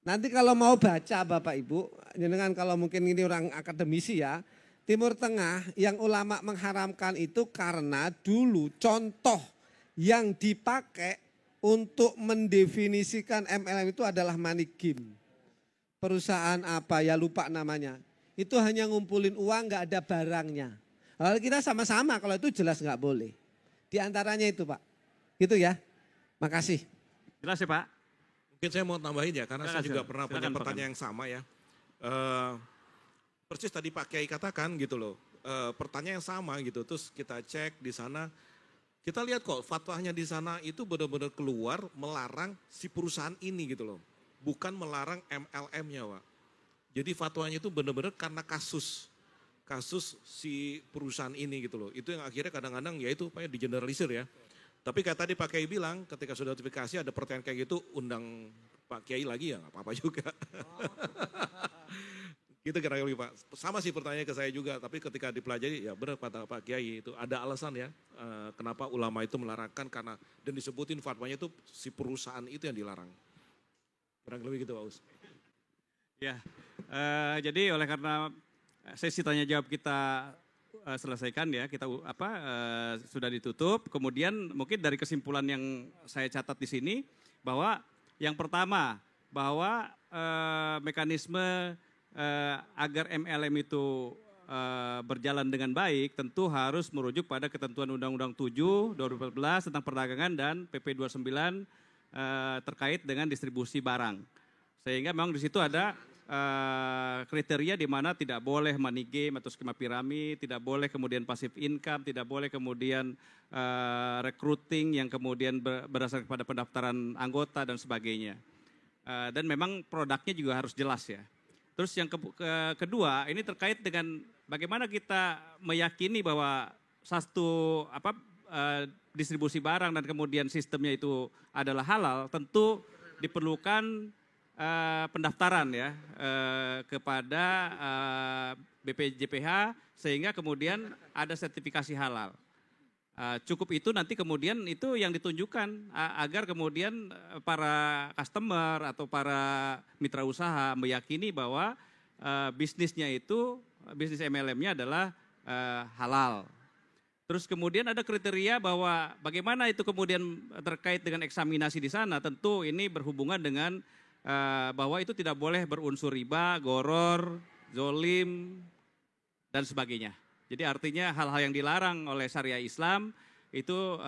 Nanti kalau mau baca Bapak Ibu, dengan kalau mungkin ini orang akademisi ya, Timur Tengah yang ulama mengharamkan itu karena dulu contoh yang dipakai untuk mendefinisikan MLM itu adalah money game. Perusahaan apa ya lupa namanya. Itu hanya ngumpulin uang nggak ada barangnya. Kalau kita sama-sama kalau itu jelas nggak boleh. Di antaranya itu Pak. Gitu ya. Makasih. Jelas ya Pak? Mungkin saya mau tambahin ya, karena saya juga pernah punya pertanyaan yang sama ya. Persis tadi Pak Kiai katakan gitu loh, pertanyaan yang sama gitu, terus kita cek di sana, kita lihat kok fatwanya di sana itu benar-benar keluar melarang si perusahaan ini gitu loh. Bukan melarang MLM-nya Pak. Jadi fatwanya itu benar-benar karena kasus si perusahaan ini gitu loh. Itu yang akhirnya kadang-kadang ya itu Pak ya digeneralisir ya. Tapi kayak tadi Pak Kiai bilang ketika sudah notifikasi ada pertanyaan kayak gitu, undang Pak Kiai lagi ya nggak apa-apa juga. Gitu kira-kira Pak. Sama sih pertanyaannya ke saya juga, tapi ketika dipelajari ya benar kata Pak Kiai itu ada alasan ya kenapa ulama itu melarangkan karena dan disebutin fatwanya itu si perusahaan itu yang dilarang. Kurang lebih gitu Pak Us. Ya, jadi oleh karena sesi tanya jawab kita selesaikan ya, kita sudah ditutup. Kemudian mungkin dari kesimpulan yang saya catat di sini bahwa yang pertama bahwa mekanisme agar MLM itu berjalan dengan baik tentu harus merujuk pada ketentuan Undang-Undang 7 2014 tentang perdagangan dan PP 29 terkait dengan distribusi barang. Sehingga memang di situ ada kriteria di mana tidak boleh money game atau skema piramid, tidak boleh kemudian passive income, tidak boleh kemudian recruiting yang kemudian berdasarkan pada pendaftaran anggota dan sebagainya. Dan memang produknya juga harus jelas ya. Terus yang kedua, ini terkait dengan bagaimana kita meyakini bahwa satu distribusi barang dan kemudian sistemnya itu adalah halal, tentu diperlukan pendaftaran ya kepada BPJPH sehingga kemudian ada sertifikasi halal. Cukup itu nanti kemudian itu yang ditunjukkan agar kemudian para customer atau para mitra usaha meyakini bahwa bisnisnya itu, bisnis MLM-nya adalah halal. Terus kemudian ada kriteria bahwa bagaimana itu kemudian terkait dengan eksaminasi di sana, tentu ini berhubungan dengan bahwa itu tidak boleh berunsur riba, goror, zolim, dan sebagainya. Jadi artinya hal-hal yang dilarang oleh syariah Islam itu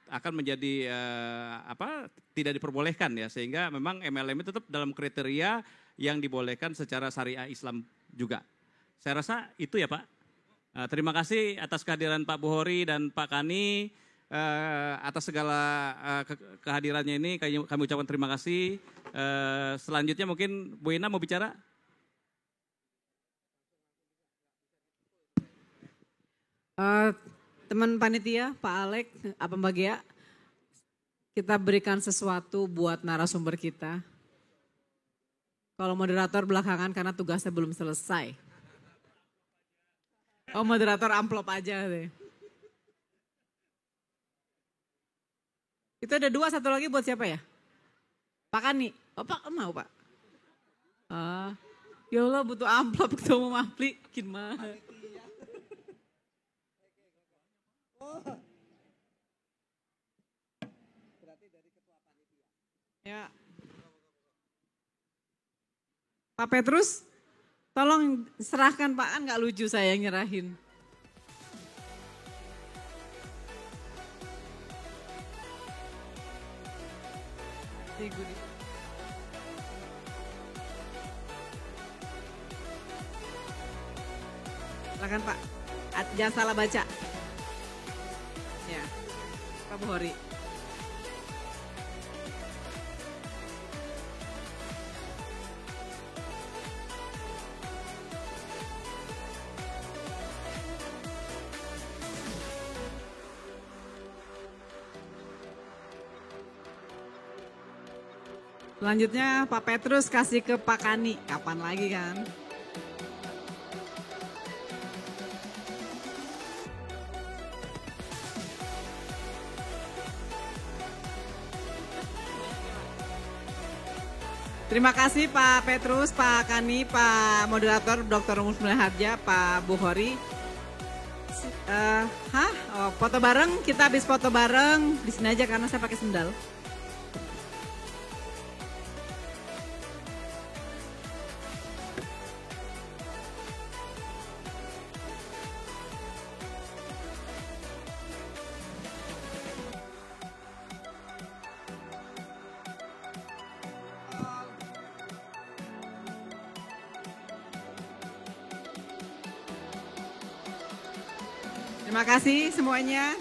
akan menjadi tidak diperbolehkan ya, sehingga memang MLM itu tetap dalam kriteria yang dibolehkan secara syariah Islam juga. Saya rasa itu ya Pak. Terima kasih atas kehadiran Pak Buhori dan Pak Kani, atas segala kehadirannya ini kami ucapkan terima kasih. Selanjutnya mungkin Bu Ina mau bicara. Teman panitia, Pak Alek, apa Mbak Gia, kita berikan sesuatu buat narasumber kita. Kalau moderator belakangan karena tugasnya belum selesai. Oh moderator amplop aja deh. Itu ada 2, satu lagi buat siapa ya? Pak Kani. Oh Pak, mau Pak? Ya Allah butuh amplop ketemu Mapli, gimana? Ya. Pak Petrus, tolong serahkan Pak, kan nggak lucu saya yang nyerahin. Silakan Pak, jangan salah baca. Ya, Pak Buhori. Selanjutnya Pak Petrus kasih ke Pak Kani. Kapan lagi kan? Terima kasih Pak Petrus, Pak Kani, Pak Moderator Dr. Rumus Harja, Pak Buhori. Foto bareng, kita habis foto bareng. Di sini aja karena saya pakai sendal. Terima kasih semuanya.